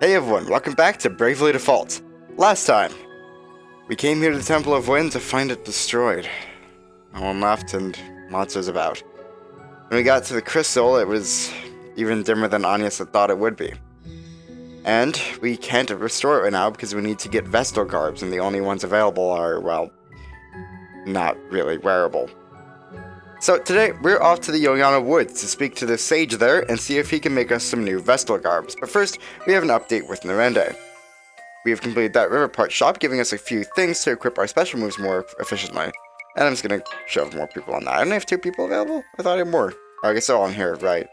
Hey everyone, welcome back to Bravely Default. Last time, we came here to the Temple of Wind to find it destroyed. No one left and monsters about. When we got to the crystal, it was even dimmer than Anya had thought it would be. And we can't restore it right now because we need to get vestal garbs, and the only ones available are, well, not really wearable. So today, we're off to the Yulyana woods to speak to the sage there and see if he can make us some new vestal garbs. But first, we have an update with Narende. We have completed that river part shop, giving us a few things to equip our special moves more efficiently. And I'm just going to shove more people on that. I don't have 2 people available? I thought I had more. Oh, I guess all on here, right.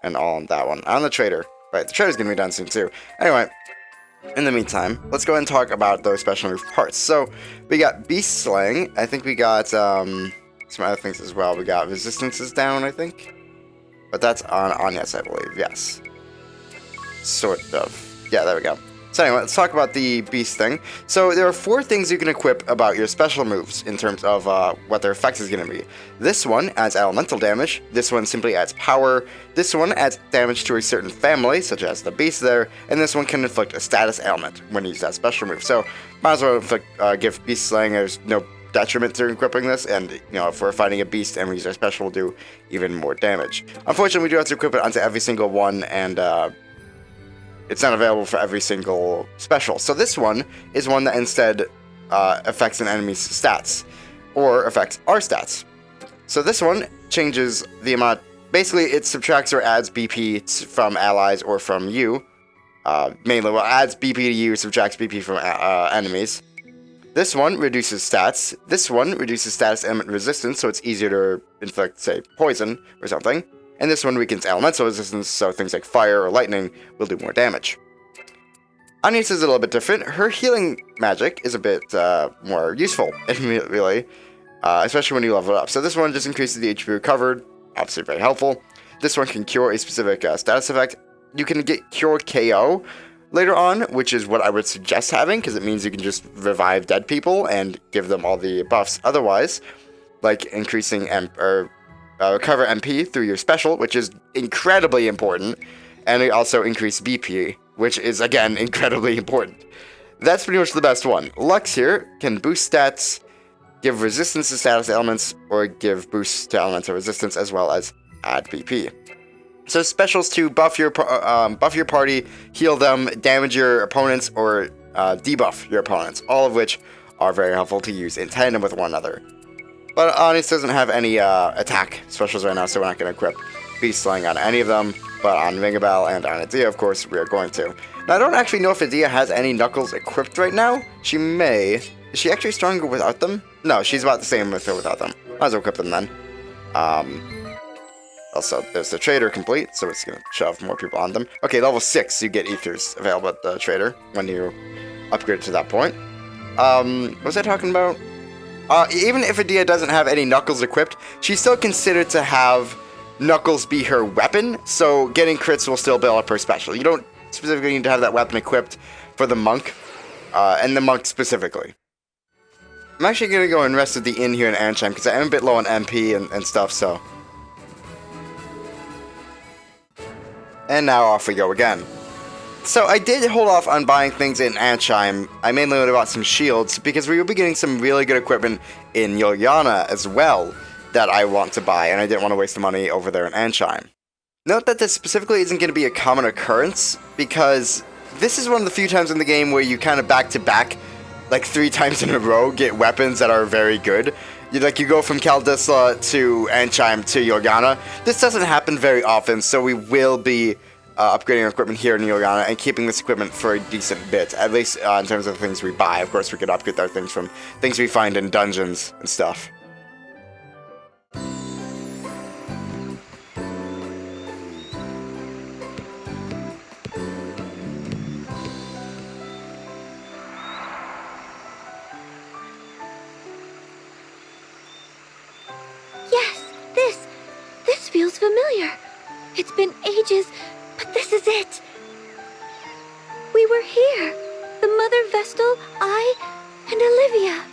And all on that one. On the trader. Right, the trader's going to be done soon too. Anyway, in the meantime, let's go ahead and talk about those special move parts. So, we got Beast Slaying. I think we got, some other things as well. We got resistances down, I think. But that's on Anya's, I believe. Yes. Sort of. Yeah, there we go. So anyway, let's talk about the beast thing. So there are 4 things you can equip about your special moves in terms of what their effects is going to be. This one adds elemental damage. This one simply adds power. This one adds damage to a certain family, such as the beast there. And this one can inflict a status ailment when used as special move. So might as well give beast slaying. There's no detriment to equipping this, and if we're fighting a beast and we use our special, we'll do even more damage. Unfortunately, we do have to equip it onto every single one, and it's not available for every single special. So this one is one that instead affects an enemy's stats, or affects our stats. So this one changes the amount, basically it subtracts or adds BP from allies or from you, mainly, well, adds BP to you, subtracts BP from enemies. This one reduces stats. This one reduces status element resistance, so it's easier to inflict, say, poison or something. And this one weakens elemental resistance, so things like fire or lightning will do more damage. Anya's is a little bit different. Her healing magic is a bit more useful, really, especially when you level it up. So this one just increases the HP recovered, obviously very helpful. This one can cure a specific status effect. You can get Cure KO later on, which is what I would suggest having, because it means you can just revive dead people and give them all the buffs otherwise, like increasing recover MP through your special, which is incredibly important, and it also increase BP, which is, again, incredibly important. That's pretty much the best one. Lux here can boost stats, give resistance to status elements, or give boosts to elemental resistance, as well as add BP. So specials to buff your party, heal them, damage your opponents, or debuff your opponents, all of which are very helpful to use in tandem with one another. But Onyx doesn't have any attack specials right now, so we're not going to equip Beast Slaying on any of them, but on Vingabel and on Adia, of course, we are going to. Now, I don't actually know if Adia has any Knuckles equipped right now. She may. Is she actually stronger without them? No, she's about the same with her without them. Might as well equip them then. Also, there's the trader complete, so it's going to shove more people on them. Okay, level 6, you get ethers available at the trader when you upgrade to that point. What was I talking about? Even if Adia doesn't have any Knuckles equipped, she's still considered to have Knuckles be her weapon, so getting crits will still build up her special. You don't specifically need to have that weapon equipped for the monk, and the monk specifically. I'm actually going to go and rest at the inn here in Ansheim, because I am a bit low on MP and stuff, so. And now off we go again. So I did hold off on buying things in Ansheim. I mainly only bought some shields because we will be getting some really good equipment in Yulyana as well that I want to buy, and I didn't want to waste the money over there in Ansheim. Note that this specifically isn't going to be a common occurrence because this is one of the few times in the game where you kind of back-to-back, like 3 times in a row, get weapons that are very good. You go from Kaldisla to Ansheim to Yulyana. This doesn't happen very often, so we will be upgrading our equipment here in Yulyana and keeping this equipment for a decent bit, at least in terms of the things we buy. Of course, we could upgrade our things from things we find in dungeons and stuff. This feels familiar. It's been ages, but this is it. We were here. The Mother Vestal, I, and Olivia.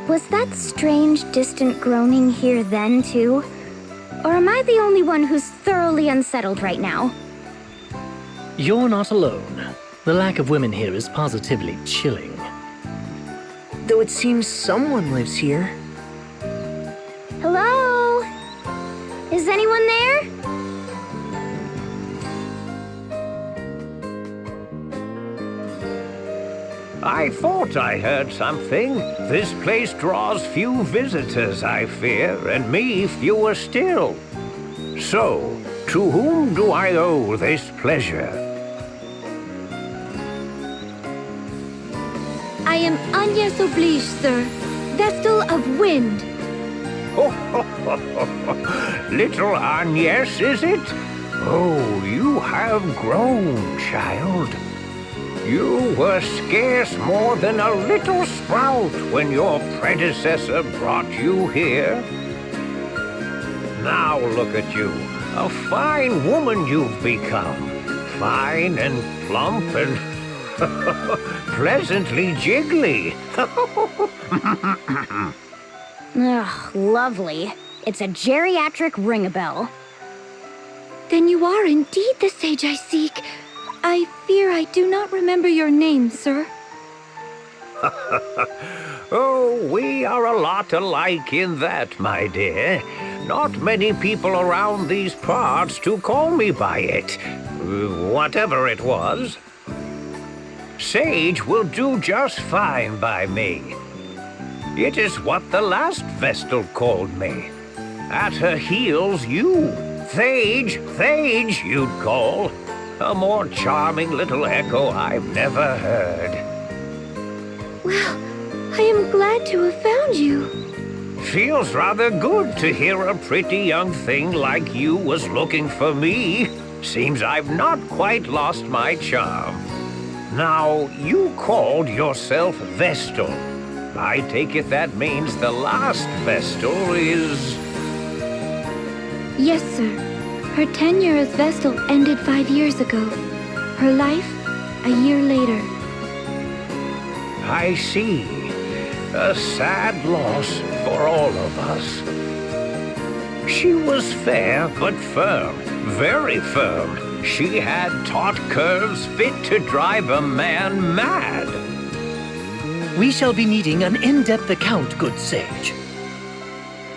Was that strange, distant groaning here then, too? Or am I the only one who's thoroughly unsettled right now? You're not alone. The lack of women here is positively chilling. Though it seems someone lives here. Hello? Is anyone there? I thought I heard something. This place draws few visitors, I fear, and me fewer still. So, to whom do I owe this pleasure? I am Agnes Oblige, sir. Vestal of Wind. Little Agnes, is it? Oh, you have grown, child. You were scarce more than a little sprout when your predecessor brought you here. Now look at you, a fine woman you've become. Fine and plump and pleasantly jiggly. Ugh, lovely. It's a geriatric ring-a-bell. Then you are indeed the sage I seek. I fear I do not remember your name, sir. Oh, we are a lot alike in that, my dear. Not many people around these parts to call me by it. Whatever it was. Sage will do just fine by me. It is what the last Vestal called me. At her heels, you. Thage, Thage, you'd call. A more charming little echo I've never heard. Well, I am glad to have found you. Feels rather good to hear a pretty young thing like you was looking for me. Seems I've not quite lost my charm. Now, you called yourself Vestal. I take it that means the last Vestal is... Yes, sir. Her tenure as Vestal ended 5 years ago. Her life, a year later. I see. A sad loss for all of us. She was fair but firm, very firm. She had taut curves fit to drive a man mad. We shall be needing an in-depth account, good sage.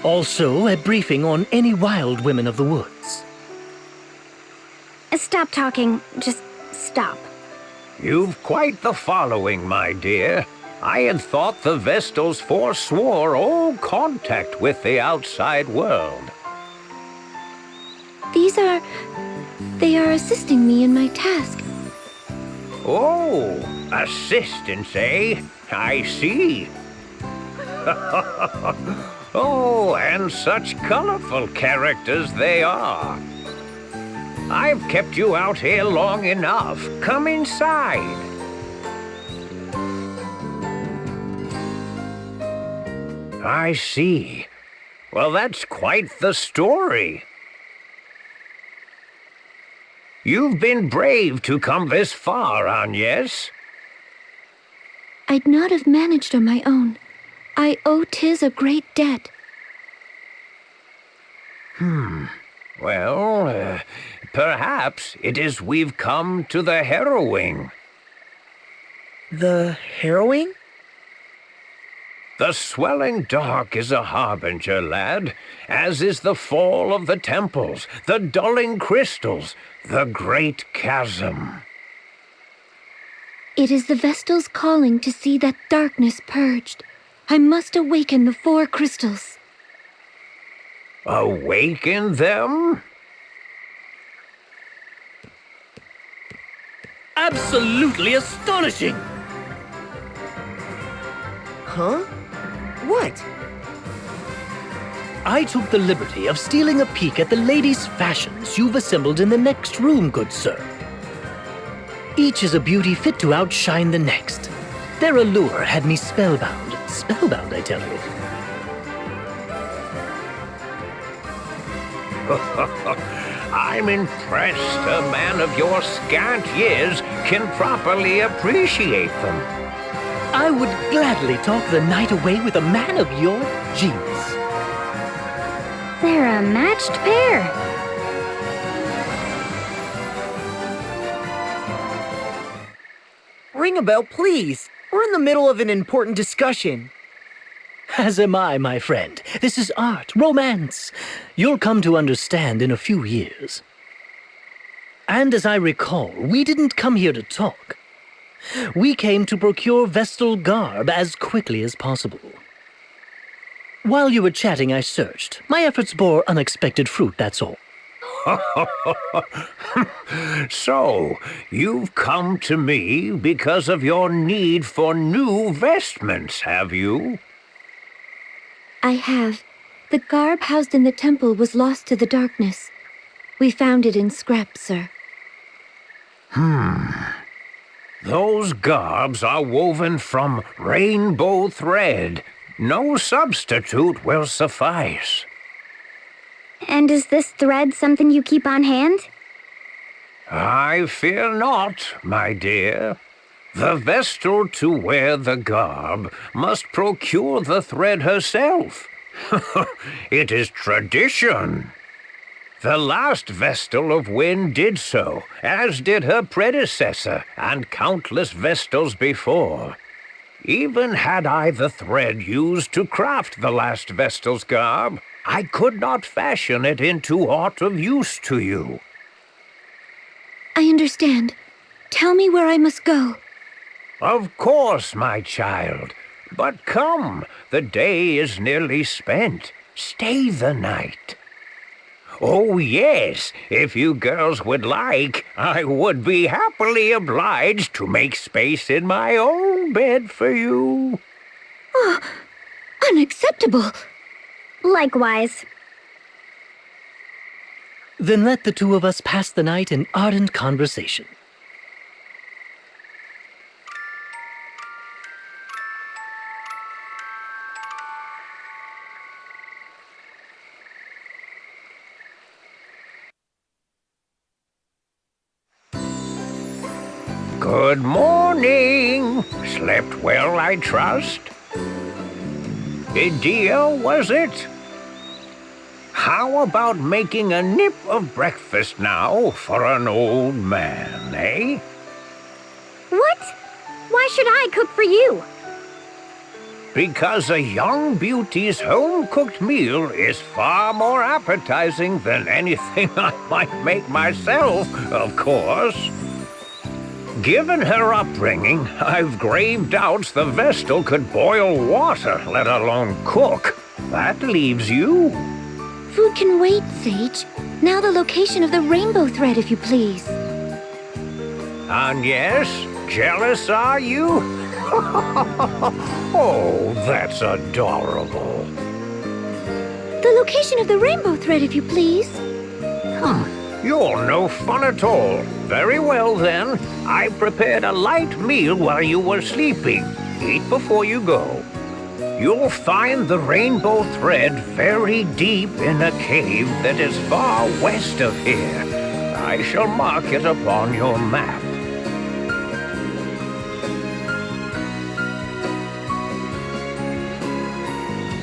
Also, a briefing on any wild women of the woods. Stop talking. Just stop. You've quite the following, my dear. I had thought the Vestals forswore all contact with the outside world. They are assisting me in my task. Oh, assistance, eh? I see. Oh, and such colorful characters they are. I've kept you out here long enough. Come inside. I see. Well, that's quite the story. You've been brave to come this far, Agnes. I'd not have managed on my own. I owe Tiz a great debt. Well, perhaps it is we've come to the harrowing. The harrowing? The swelling dark is a harbinger, lad, as is the fall of the temples, the dulling crystals, the great chasm. It is the Vestal's calling to see that darkness purged. I must awaken the 4 crystals. Awaken them? Absolutely astonishing! Huh? What? I took the liberty of stealing a peek at the ladies' fashions you've assembled in the next room, good sir. Each is a beauty fit to outshine the next. Their allure had me spellbound. Spellbound, I tell you. I'm impressed a man of your scant years can properly appreciate them. I would gladly talk the night away with a man of your genius. They're a matched pair. ring a bell, please. We're in the middle of an important discussion. As am I, my friend. This is art, romance. You'll come to understand in a few years. And as I recall, we didn't come here to talk. We came to procure vestal garb as quickly as possible. While you were chatting, I searched. My efforts bore unexpected fruit, that's all. So, you've come to me because of your need for new vestments, have you? I have. The garb housed in the temple was lost to the darkness. We found it in scrap, sir. Those garbs are woven from rainbow thread. No substitute will suffice. And is this thread something you keep on hand? I fear not, my dear. The vestal to wear the garb must procure the thread herself. It is tradition. The last vestal of Wind did so, as did her predecessor and countless vestals before. Even had I the thread used to craft the last vestal's garb, I could not fashion it into aught of use to you. I understand. Tell me where I must go. Of course, my child. But come, the day is nearly spent. Stay the night. Oh, yes, if you girls would like, I would be happily obliged to make space in my own bed for you. Oh, unacceptable. Likewise. Then let the two of us pass the night in ardent conversation. Good morning. Slept well, I trust? Dear, was it? How about making a nip of breakfast now for an old man, eh? What? Why should I cook for you? Because a young beauty's home-cooked meal is far more appetizing than anything I might make myself, of course. Given her upbringing, I've grave doubts the Vestal could boil water, let alone cook. That leaves you. Food can wait, Sage. Now the location of the rainbow thread, if you please. And yes, jealous are you? Oh, that's adorable. The location of the rainbow thread, if you please. You're no fun at all. Very well, then. I prepared a light meal while you were sleeping. Eat before you go. You'll find the rainbow thread very deep in a cave that is far west of here. I shall mark it upon your map.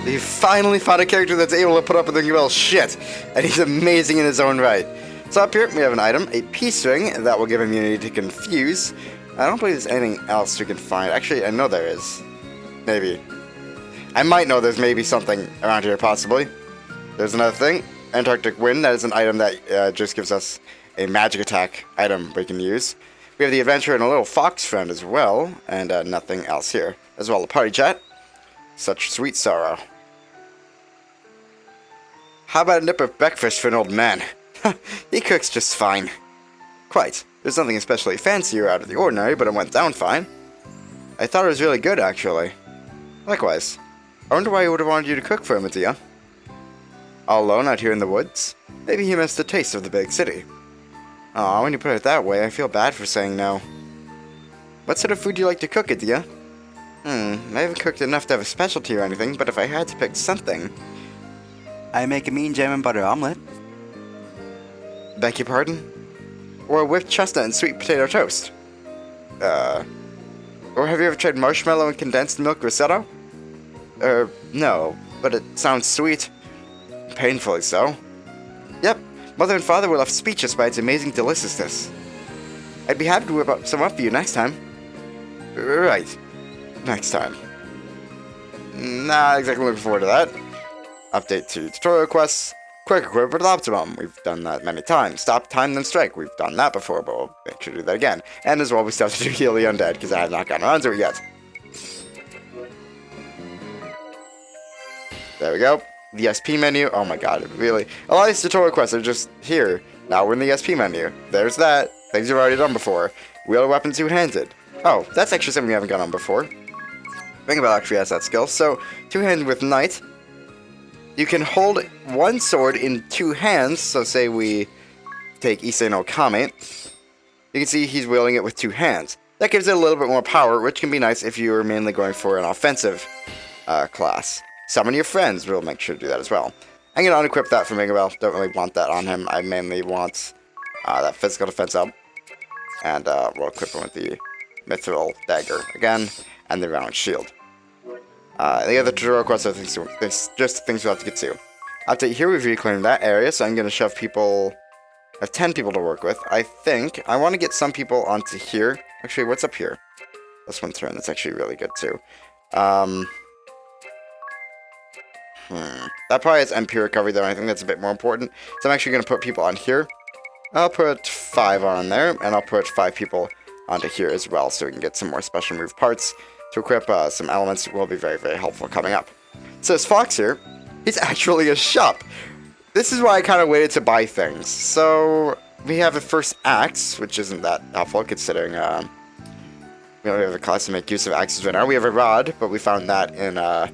You finally found a character that's able to put up with the well shit, and he's amazing in his own right. So up here we have an item, a peace ring, that will give immunity to confuse. I don't believe there's anything else we can find. Actually, I know there is. Maybe. I might know there's maybe something around here, possibly. There's another thing, Antarctic Wind. That is an item that just gives us a magic attack item we can use. We have the adventurer and a little fox friend as well, and nothing else here. As well, a party chat. Such sweet sorrow. How about a nip of breakfast for an old man? He cooks just fine. Quite. There's nothing especially fancy or out of the ordinary, but it went down fine. I thought it was really good, actually. Likewise. I wonder why he would have wanted you to cook for him, Adia. All alone out here in the woods? Maybe he missed the taste of the big city. Aw, when you put it that way, I feel bad for saying no. What sort of food do you like to cook, Adia? I haven't cooked enough to have a specialty or anything, but if I had to pick something... I make a mean jam and butter omelet. Beg your pardon? Or a whipped chestnut and sweet potato toast? Or have you ever tried marshmallow and condensed milk risotto? No, but it sounds sweet. Painfully so. Yep, Mother and Father were left speechless by its amazing deliciousness. I'd be happy to whip up some up for you next time. Right. Next time. Not exactly looking forward to that. Update to tutorial quests. Quick equip with optimum. We've done that many times. Stop time then strike. We've done that before, but we'll make sure to do that again. And as well, we still have to do heal the undead, because I have not gotten around to it yet. There we go. The SP menu. Oh my god, really. A lot of these tutorial quests are just here. Now we're in the SP menu. There's that. Things you've already done before. Wield a weapon two-handed. Oh, that's actually something we haven't gone on before. Fingerbell actually has that skill. So, two-handed with Knight. You can hold one sword in two hands. So say we take Issei no Kame. You can see he's wielding it with two hands. That gives it a little bit more power, which can be nice if you're mainly going for an offensive class. Summon your friends. We'll make sure to do that as well. I'm going to unequip that for Fingerbell. Don't really want that on him. I mainly want that physical defense up. And we'll equip him with the Mithril Dagger again, and the Round Shield. The other tutorial quests are just things we'll have to get to. Update here, we've reclaimed that area, so I'm going to shove people... 10 people to work with. I think I want to get some people onto here. Actually, what's up here? This one turn, that's actually really good too. That probably has MP recovery though, I think that's a bit more important. So I'm actually going to put people on here. I'll put 5 on there, and I'll put 5 people onto here as well, so we can get some more special move parts to equip some elements. Will be very, very helpful coming up. So this Fox here, he's actually a shop. This is why I kind of waited to buy things. So we have a first axe, which isn't that helpful considering we don't have a class to make use of axes right now. We have a rod, but we found that in the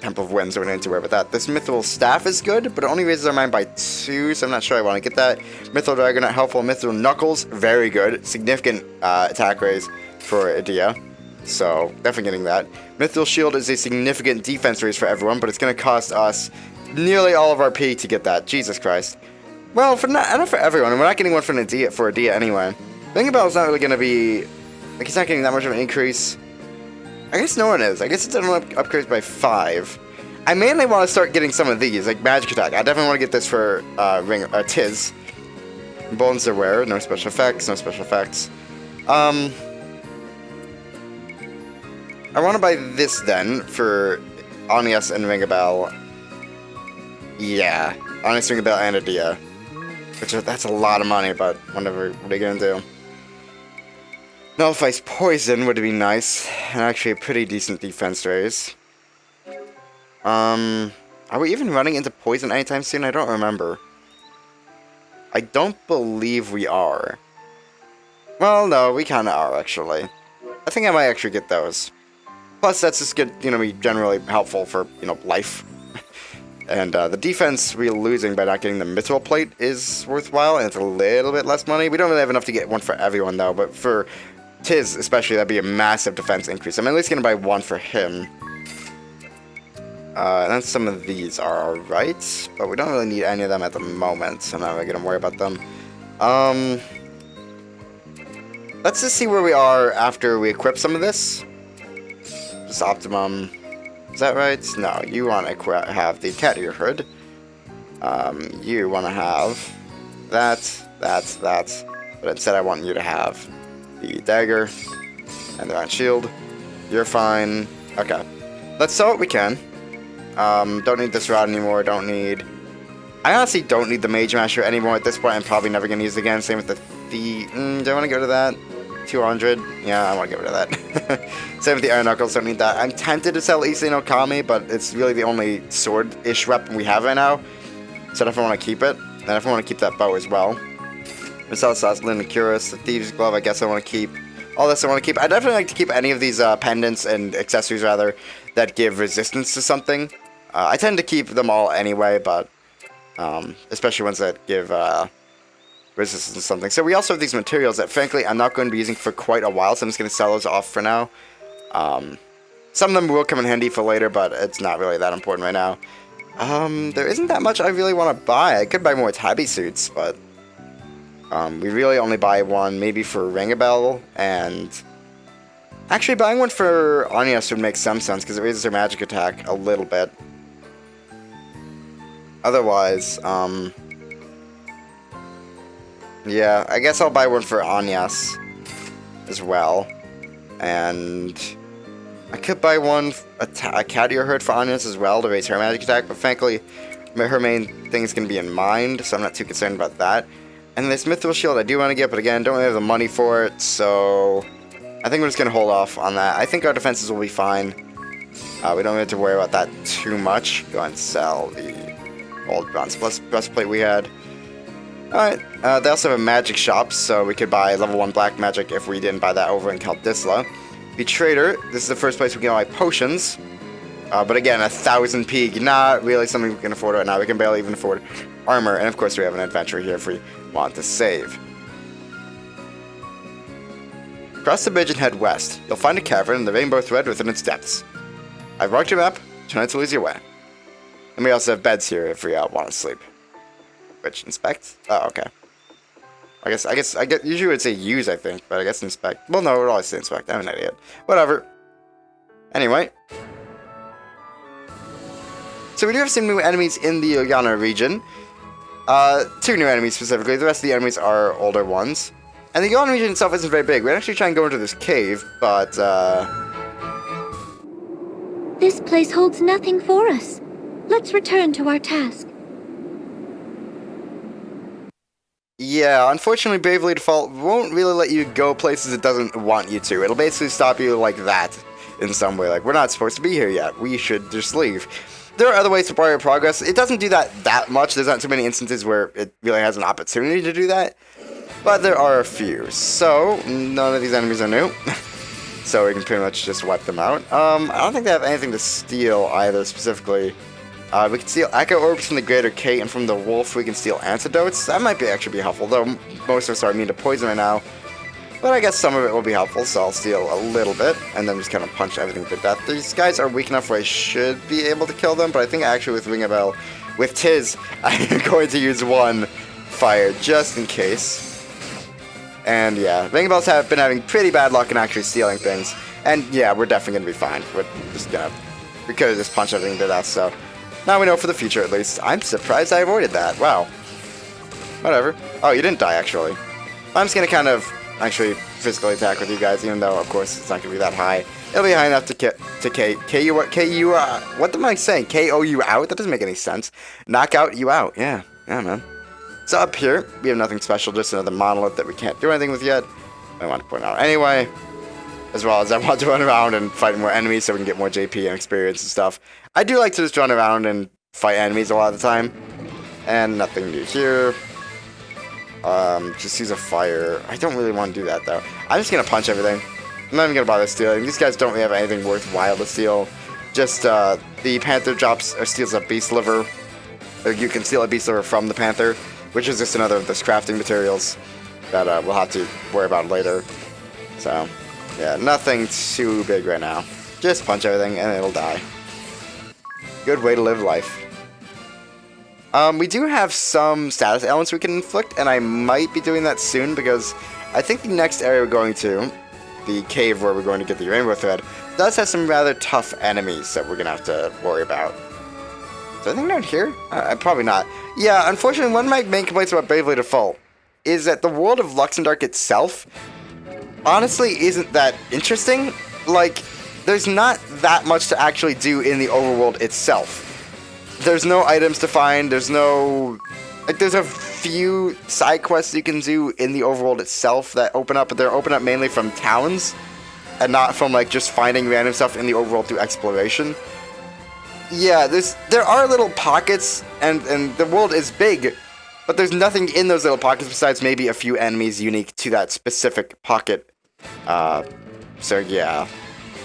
Temple of Wind, so we don't need to worry about that. This Mithril Staff is good, but it only raises our mind by 2, so I'm not sure I want to get that. Mithril Dagger, not helpful. Mithril Knuckles, very good. Significant attack raise for Edea, so definitely getting that. Mithril Shield is a significant defense raise for everyone, but it's going to cost us nearly all of our P to get that. Jesus Christ. Well, not for everyone, and we're not getting one for Edea anyway. Fingerbell's not really going to be... like, he's not getting that much of an increase. I guess no one is. I guess it's only upgrades by 5. I mainly want to start getting some of these, like Magic Attack. I definitely want to get this for Tiz. Bones are rare, no special effects, no special effects. I want to buy this then for Anias and Ringabel. Yeah, Anias, Ringabel, and Edea. Which that's a lot of money, but whatever. What are you gonna do? Nullifies Poison would be nice, and actually a pretty decent defense raise. Are we even running into Poison anytime soon? I don't remember. I don't believe we are. Well, no, we kinda are, actually. I think I might actually get those. Plus, that's just good, be generally helpful for, life. And the defense we're losing by not getting the Mithril Plate is worthwhile, and it's a little bit less money. We don't really have enough to get one for everyone, though, but for Tiz, especially, that'd be a massive defense increase. I'm at least going to buy one for him. And then some of these are alright, but we don't really need any of them at the moment, so I'm not really going to worry about them. Let's just see where we are after we equip some of this. Just optimum. Is that right? No, you want to have the Cattier Hood. You want to have that. But instead I want you to have the dagger and the Iron Shield. You're fine. Okay. Let's sell what we can. Don't need this rod anymore. I honestly don't need the Mage Masher anymore at this point. I'm probably never going to use it again. Same with the do I want to go to that? 200? Yeah, I want to get rid of that. Same with the Iron Knuckles, don't need that. I'm tempted to sell Issei no Kame, but it's really the only sword-ish weapon we have right now. So I definitely want to keep it. And I definitely want to keep that bow as well. Marcel Sasslin, the Curus, the Thieves' Glove, I guess I want to keep. All this I want to keep. I definitely like to keep any of these pendants and accessories, rather, that give resistance to something. I tend to keep them all anyway, but especially ones that give resistance to something. So we also have these materials that, frankly, I'm not going to be using for quite a while, so I'm just going to sell those off for now. Some of them will come in handy for later, but it's not really that important right now. There isn't that much I really want to buy. I could buy more Tabby suits, but we really only buy one maybe for Ringabel, and actually buying one for Anias would make some sense because it raises her magic attack a little bit. Otherwise, yeah, I guess I'll buy one for Anias. as well. And I could buy one, a cat ear herd for Anya's as well to raise her magic attack, but frankly, her main thing is going to be in mind, so I'm not too concerned about that. And this mithril shield I do want to get, but again, don't really have the money for it, so I think we're just going to hold off on that. I think our defenses will be fine. We don't have to worry about that too much. Go ahead and sell the old bronze breastplate we had. Alright, they also have a magic shop, so we could buy level 1 black magic if we didn't buy that over in Kaldisla. The trader, this is the first place we can buy potions. But again, 1,000 peak, not really something we can afford right now. We can barely even afford armor, and of course we have an adventure here if we want to save. Cross the bridge and head west. You'll find a cavern and the rainbow thread within its depths. I've marked your map. Try not to lose your way. And we also have beds here if we want to sleep. Which, inspect? Oh, okay. I guess usually it would say use, I think, but I guess inspect. Well, no, it would always say inspect. I'm an idiot. Whatever. Anyway. So we do have some new enemies in the Yulyana region. 2 new enemies specifically. The rest of the enemies are older ones. And the Yulyana region itself isn't very big. We'd actually try and go into this cave, but, This place holds nothing for us. Let's return to our task. yeah, unfortunately, Bravely Default won't really let you go places it doesn't want you to. It'll basically stop you like that in some way. Like, we're not supposed to be here yet. We should just leave. There are other ways to bar your progress. It doesn't do that much. There's not too many instances where it really has an opportunity to do that. But there are a few. So, none of these enemies are new. So we can pretty much just wipe them out. I don't think they have anything to steal either, specifically. We can steal Echo Orbs from the Greater K, and from the Wolf we can steal Antidotes. That might actually be helpful, though most of us are immune to poison right now. But I guess some of it will be helpful, so I'll steal a little bit, and then just kind of punch everything to death. These guys are weak enough where I should be able to kill them, but I think actually with Ringabel, with Tiz, I'm going to use one fire just in case. And yeah, Ringabels have been having pretty bad luck in actually stealing things. And yeah, we're definitely going to be fine. We could have just punched everything to death, so now we know for the future at least. I'm surprised I avoided that. Wow. Whatever. Oh, you didn't die actually. I'm just going to kind of actually physically attack with you guys, even though of course it's not going to be that high. It'll be high enough to what am I saying? KO you out? That doesn't make any sense. Knock out you out. Yeah, man. So up here, we have nothing special, just another monolith that we can't do anything with yet. I want to point out anyway. As well as I want to run around and fight more enemies so we can get more JP and experience and stuff. I do like to just run around and fight enemies a lot of the time. And nothing new here. Just use a fire. I don't really want to do that though. I'm just going to punch everything. I'm not even going to bother stealing. These guys don't really have anything worthwhile to steal. Just the Panther drops or steals a beast liver. Or you can steal a beast liver from the Panther, which is just another of those crafting materials that we'll have to worry about later. So, yeah, nothing too big right now. Just punch everything and it'll die. Good way to live life. We do have some status elements we can inflict, and I might be doing that soon because I think the next area we're going to, the cave where we're going to get the rainbow thread, does have some rather tough enemies that we're going to have to worry about. Is there anything down here? Probably not. Yeah, unfortunately, one of my main complaints about Bravely Default is that the world of Luxemdark itself honestly isn't that interesting. Like, there's not that much to actually do in the overworld itself. There's no items to find, there's no... Like, there's a few side quests you can do in the overworld itself that open up, but they're open up mainly from towns, and not from, like, just finding random stuff in the overworld through exploration. Yeah, there are little pockets, and the world is big, but there's nothing in those little pockets besides maybe a few enemies unique to that specific pocket. So yeah,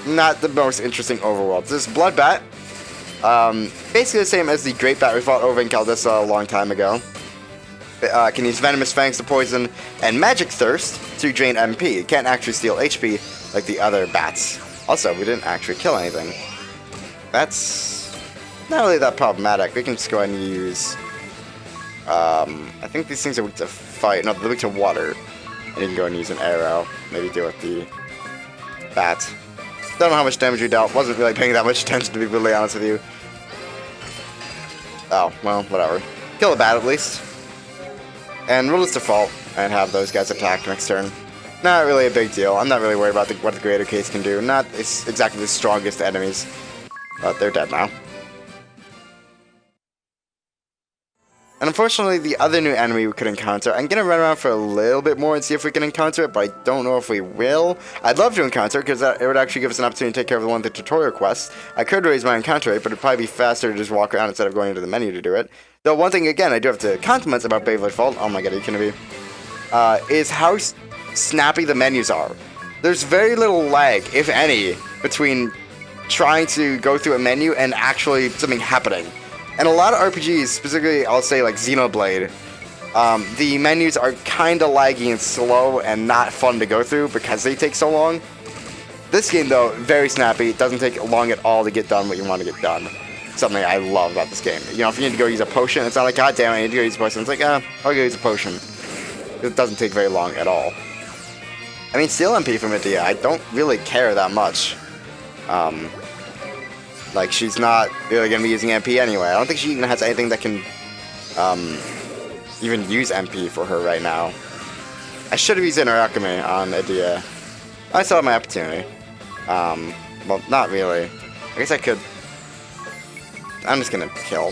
not the most interesting overworld. This Bloodbat, basically the same as the Great Bat we fought over in Kaldisla a long time ago. Can use Venomous Fangs to poison, and Magic Thirst to drain MP. It can't actually steal HP like the other bats. Also, we didn't actually kill anything. That's not really that problematic. We can just go ahead and use... I think these things are weak to fight. No, they're weak to water. And you can go and use an arrow. Maybe deal with the bat. Don't know how much damage we dealt. Wasn't really paying that much attention, to be brutally honest with you. Oh, well, whatever. Kill the bat at least. And we'll just default and have those guys attack next turn. Not really a big deal. I'm not really worried about what the Greater Case can do. Not exactly the strongest enemies, but they're dead now. And unfortunately, the other new enemy we could encounter, I'm gonna run around for a little bit more and see if we can encounter it, but I don't know if we will. I'd love to encounter it, because it would actually give us an opportunity to take care of one of the tutorial quests. I could raise my encounter rate, but it'd probably be faster to just walk around instead of going into the menu to do it. Though one thing, again, I do have to compliment about Bravely Default, oh my god, are you kidding me? Is how snappy the menus are. There's very little lag, if any, between trying to go through a menu and actually something happening. And a lot of RPGs, specifically, I'll say like Xenoblade, the menus are kind of laggy and slow and not fun to go through because they take so long. This game, though, very snappy. It doesn't take long at all to get done what you want to get done. Something I love about this game. You know, if you need to go use a potion, it's not like, god damn it, I need to go use a potion. It's like, I'll go use a potion. It doesn't take very long at all. I mean, steal MP from Medea, I don't really care that much. Like, she's not really going to be using MP anyway. I don't think she even has anything that can, even use MP for her right now. I should have used Inarakame on Medea. I still have my opportunity. Well, not really. I guess I could. I'm just gonna kill.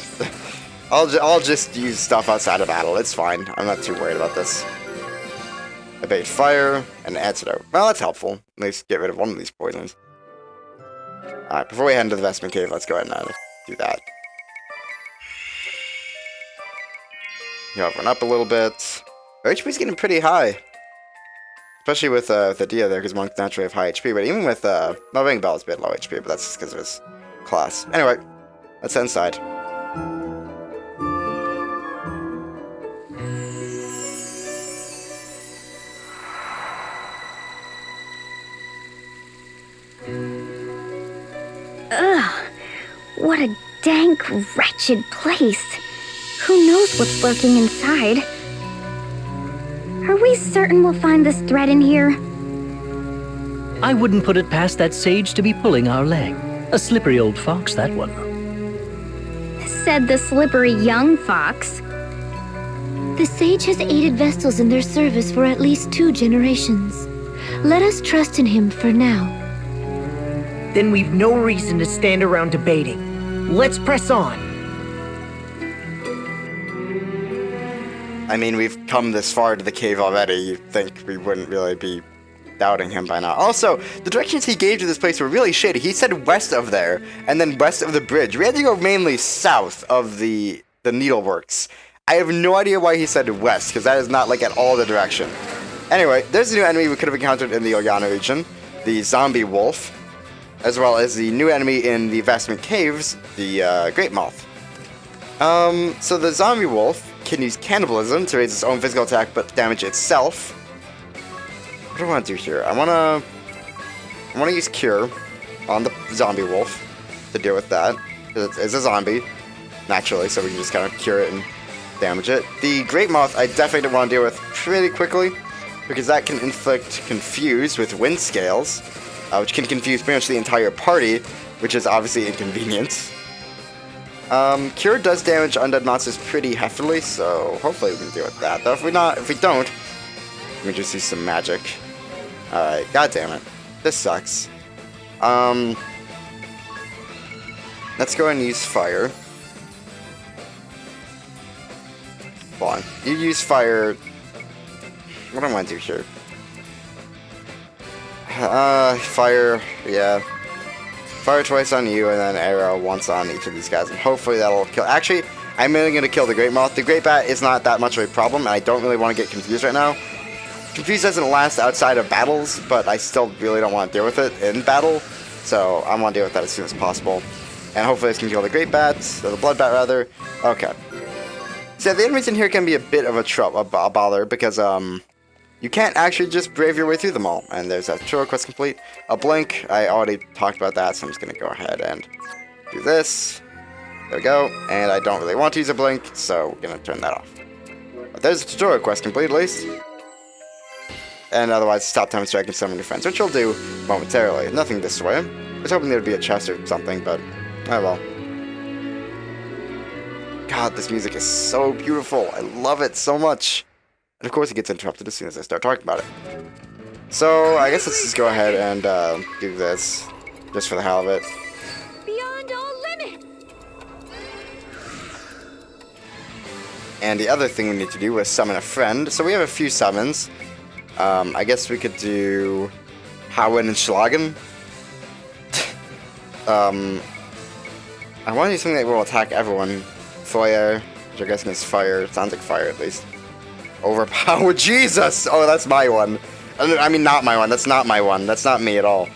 I'll just use stuff outside of battle. It's fine. I'm not too worried about this. Evade fire and antidote. Well, that's helpful. At least get rid of one of these poisons. Alright, before we head into the Vestment Cave, let's go ahead and do that. Heal everyone up a little bit. Our HP's getting pretty high. Especially with Dia there, because monks naturally have high HP. But even with, Ring Bell is a bit low HP, but that's just because of his class. Anyway, let's head inside. Ugh, what a dank, wretched place. Who knows what's lurking inside? Are we certain we'll find this thread in here? I wouldn't put it past that sage to be pulling our leg. A slippery old fox, that one. Said the slippery young fox. The sage has aided Vestals in their service for at least 2 generations. Let us trust in him for now. Then we've no reason to stand around debating. Let's press on. I mean, we've come this far to the cave already. You'd think we wouldn't really be doubting him by now. Also, the directions he gave to this place were really shady. He said west of there, and then west of the bridge. We had to go mainly south of the needleworks. I have no idea why he said west, because that is not, like, at all the direction. Anyway, there's a new enemy we could have encountered in the Yulyana region, the zombie wolf, as well as the new enemy in the Vestment Caves, the Great Moth. So the zombie wolf can use cannibalism to raise its own physical attack but damage itself. What do I want to do here? I want to use Cure on the zombie wolf to deal with that. It's a zombie, naturally, so we can just kind of cure it and damage it. The Great Moth I definitely don't want to deal with pretty quickly, because that can inflict Confuse with Wind Scales, which can confuse pretty much the entire party, which is obviously inconvenient. Cure does damage undead monsters pretty heftily, so hopefully we can deal with that. Though if we don't, let me just use some magic. Alright, god damn it. This sucks. Let's go ahead and use fire. Hold on. You use fire. What do I want to do here? Fire, yeah. Fire twice on you, and then arrow once on each of these guys, and hopefully that'll kill. Actually, I'm mainly going to kill the Great Moth. The Great Bat is not that much of a problem, and I don't really want to get confused right now. Confused doesn't last outside of battles, but I still really don't want to deal with it in battle, so I want to deal with that as soon as possible. And hopefully this can kill the Great Bat, or the Blood Bat rather. Okay. So the enemies in here can be a bit of a bother, because you can't actually just brave your way through them all. And there's that tutorial quest complete. A blink, I already talked about that, so I'm just going to go ahead and do this. There we go. And I don't really want to use a blink, so we're going to turn that off. But there's a tutorial quest complete, at least. And otherwise, stop time so I can summon your friends, which I'll do momentarily. Nothing this way. I was hoping there would be a chest or something, but oh well. God, this music is so beautiful. I love it so much. And of course it gets interrupted as soon as I start talking about it. So, I guess let's just go ahead and do this. Just for the hell of it. Beyond all limit! And the other thing we need to do was summon a friend. So we have a few summons. I guess we could do Hauen and Schlagen. I want to do something that will attack everyone. Feuer, which I guess means fire. It sounds like fire at least. Overpower. Jesus! Oh, that's my one. I mean, not my one. That's not my one. That's not me at all.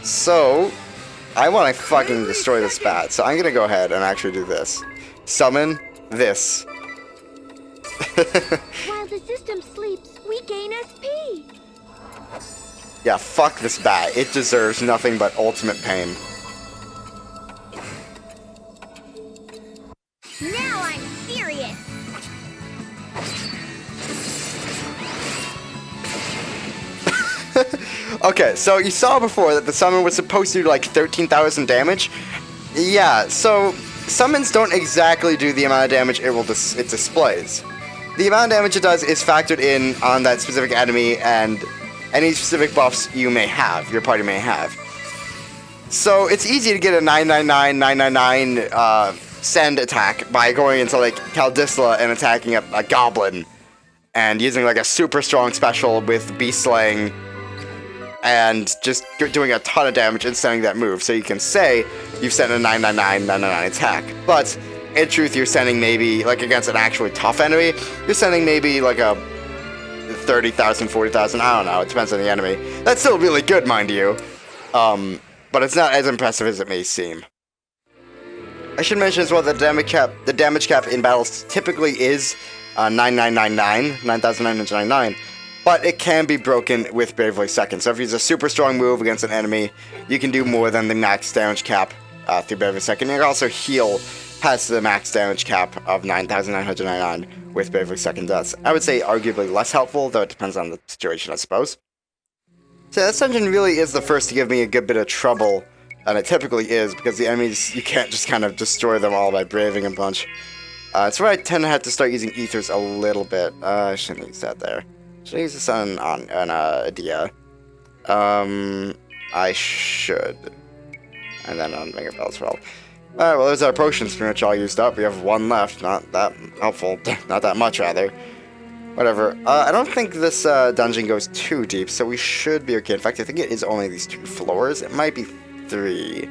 So, I want to fucking destroy this bat. So I'm going to go ahead and actually do this. Summon this. While the system sleeps, we gain SP. Yeah, fuck this bat. It deserves nothing but ultimate pain. Now I'm serious. Okay, so you saw before that the summon was supposed to do like 13,000 damage. Yeah, so summons don't exactly do the amount of damage it displays. The amount of damage it does is factored in on that specific enemy and any specific buffs you may have, your party may have. So it's easy to get a 999, 999 send attack by going into like Caldisla and attacking a goblin and using like a super strong special with beast slaying and just doing a ton of damage and sending that move. So you can say you've sent a 999, 999 attack, but in truth you're sending maybe, like against an actually tough enemy, you're sending maybe like a 30,000, 40,000, I don't know, it depends on the enemy. That's still really good, mind you, but it's not as impressive as it may seem. I should mention as well that the damage cap in battles typically is 9999, 9,999, but it can be broken with Bravely Second. So if you use a super strong move against an enemy, you can do more than the max damage cap through Bravely Second. You can also heal past the max damage cap of 9,999 with Bravely Second does. I would say arguably less helpful, though it depends on the situation, I suppose. So this dungeon really is the first to give me a good bit of trouble, and it typically is, because the enemies, you can't just kind of destroy them all by braving a bunch. It's where I tend to have to start using ethers a little bit. I shouldn't use that there. Should I use this on Adia? I should. And then on Mega Bell as well. Alright, well, there's our potions pretty much all used up. We have one left. Not that helpful. Not that much, rather. Whatever. I don't think this dungeon goes too deep, so we should be okay. In fact, I think it is only these 2 floors. It might be 3.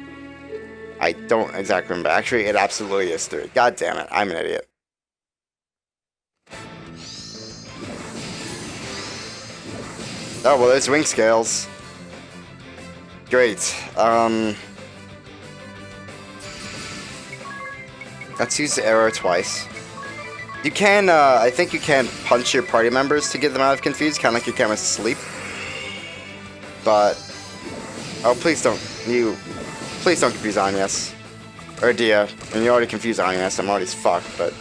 I don't exactly remember. Actually, it absolutely is 3. God damn it. I'm an idiot. Oh, well, there's wing scales. Great. Let's use the arrow twice. You can, I think you can punch your party members to get them out of confused, kind of like you can with sleep. But, oh, please don't confuse Agnes. Or Dia. And you already confused Agnes, I'm already fucked, but...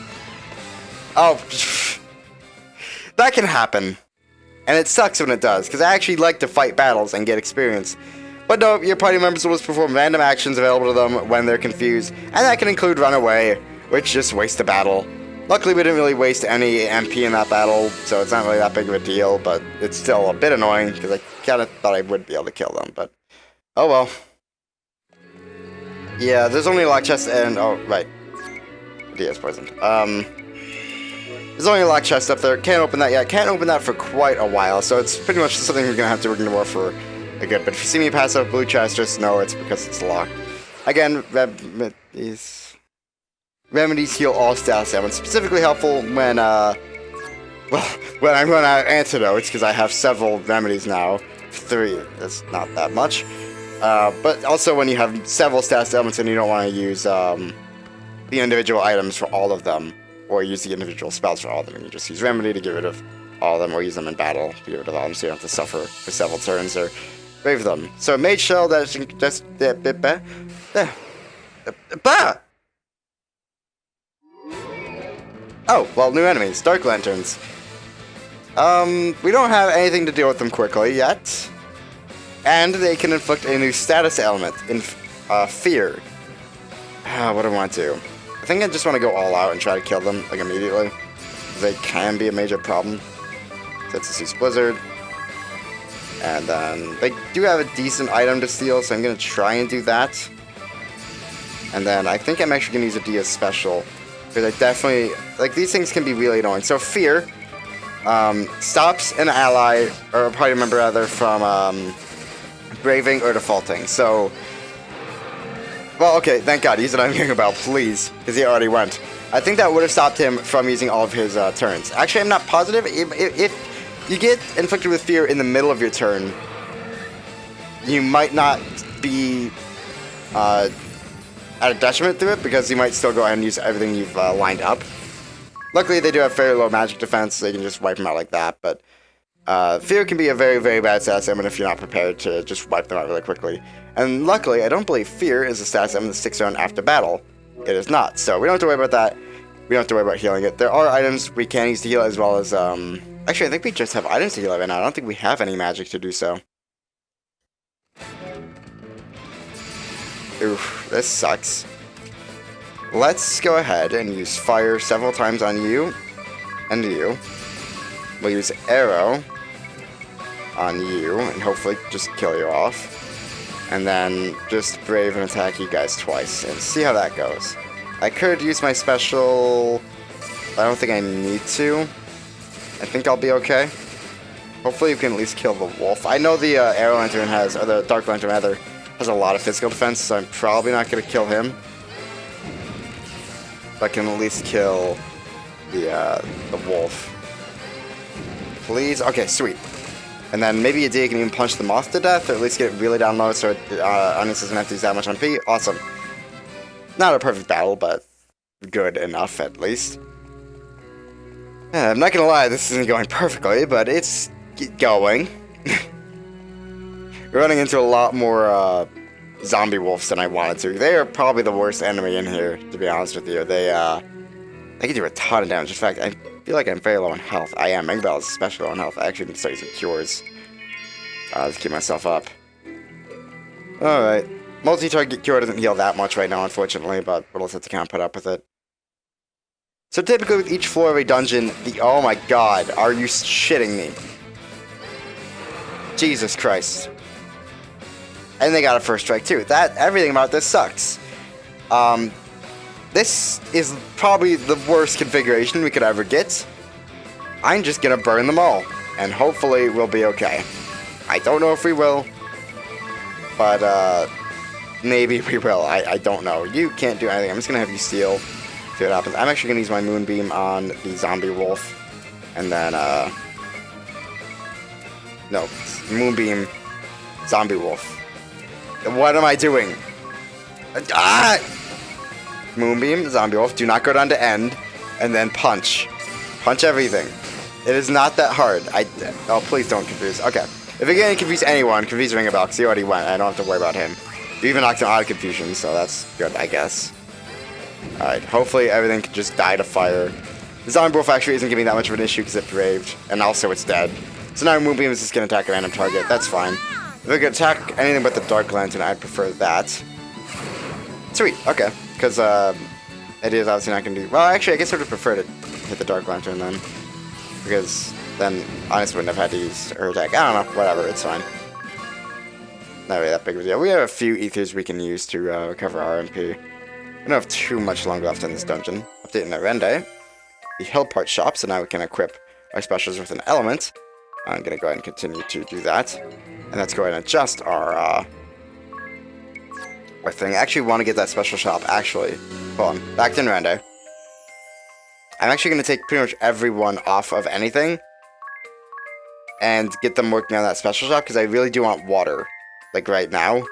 Oh, that can happen. And it sucks when it does, because I actually like to fight battles and get experience. But no, your party members will just perform random actions available to them when they're confused, and that can include run away, which just wastes the battle. Luckily, we didn't really waste any MP in that battle, so it's not really that big of a deal, but it's still a bit annoying, because I kind of thought I would be able to kill them, but... Oh well. Yeah, there's only a lock chest and... Oh, right. Dia's poisoned. There's only a lock chest up there. Can't open that yet. Can't open that for quite a while, so it's pretty much something we're gonna have to ignore for a good bit. If you see me pass up blue chest, just know it's because it's locked. Again, remedies heal all status ailments. Specifically helpful when, well, when I run out of antidotes, because I have several remedies now. 3, that's not that much. But also when you have several status ailments and you don't want to use the individual items for all of them, or use the individual spells for all of them, and you just use remedy to get rid of all of them, or use them in battle to get rid of all of them, so you don't have to suffer for several turns, or brave them. So Mage Shell, that's just... Oh, well, new enemies, Dark Lanterns. We don't have anything to deal with them quickly yet. And they can inflict a new status element, in Fear. What do I want to do? I think I just want to go all out and try to kill them, like, immediately. They can be a major problem. That's a Cease Blizzard. And then they do have a decent item to steal, so I'm going to try and do that. And then I think I'm actually going to use a Dia special. Because I definitely... Like, these things can be really annoying. So, Fear stops an ally, or a party member rather, from braving or defaulting. So... Well, okay, thank God. Use it on About, please. Because he already went. I think that would have stopped him from using all of his turns. Actually, I'm not positive. If you get inflicted with fear in the middle of your turn, you might not be at a detriment to it, because you might still go ahead and use everything you've lined up. Luckily, they do have very low magic defense, so you can just wipe them out like that, but fear can be a very, very bad status summon if you're not prepared to just wipe them out really quickly. And luckily, I don't believe fear is a status summon that sticks around after battle. It is not, so we don't have to worry about that. We don't have to worry about healing it. There are items we can use to heal, as well as, actually, I think we just have items to heal right now. I don't think we have any magic to do so. Oof, this sucks. Let's go ahead and use fire several times on you and you. We'll use arrow on you and hopefully just kill you off. And then just brave and attack you guys twice and see how that goes. I could use my special, but I don't think I need to. I think I'll be okay. Hopefully you can at least kill the wolf. I know the arrow lantern has, or the dark lantern rather, has a lot of physical defense, so I'm probably not going to kill him. But I can at least kill the wolf. Please? Okay, sweet. And then maybe a D can even punch the moth to death, or at least get it really down low so Onions doesn't have to use that much MP. Awesome. Not a perfect battle, but good enough at least. I'm not gonna lie, this isn't going perfectly, but it's going. We're running into a lot more zombie wolves than I wanted to. They are probably the worst enemy in here, to be honest with you. They can do a ton of damage. In fact, I feel like I'm very low on health. I am. Mega Bell is especially low on health. I actually need to start using cures. To keep myself up. Alright. Multi-target cure doesn't heal that much right now, unfortunately, but we'll just have to kind of put up with it. So typically with each floor of a dungeon, oh my god, are you shitting me? Jesus Christ. And they got a first strike too. Everything about this sucks. This is probably the worst configuration we could ever get. I'm just gonna burn them all, and hopefully we'll be okay. I don't know if we will, but maybe we will. I don't know. You can't do anything. I'm just gonna have you steal. See what happens. I'm actually gonna use my moonbeam on the zombie wolf, and then no, moonbeam, zombie wolf. What am I doing? Moonbeam, zombie wolf. Do not go down to end, and then punch. Punch everything. It is not that hard. Oh, please don't confuse. Okay. If you're going to confuse anyone, confuse Ring a Bell, because he already went. I don't have to worry about him. You even knocked him out of confusion, so that's good, I guess. Alright, hopefully everything can just die to fire. The zombie wolf actually isn't giving that much of an issue because it braved, and also it's dead. So now Moonbeam is just going to attack a random target. That's fine. If it could attack anything but the Dark Lantern, I'd prefer that. Sweet, okay. Because it is obviously not going to do... Well, actually, I guess I would prefer to hit the Dark Lantern then. Because then Honest wouldn't have had to use her attack. I don't know, whatever, it's fine. Not really that big of a deal. We have a few ethers we can use to recover our MP. We don't have too much longer left in this dungeon. Update in the Rende. The Hill Part shop, so now we can equip our specials with an element. I'm going to go ahead and continue to do that. And let's go ahead and adjust our thing. I actually want to get that special shop, actually. Hold on, back to Rende. I'm actually going to take pretty much everyone off of anything and get them working on that special shop, because I really do want water, like right now.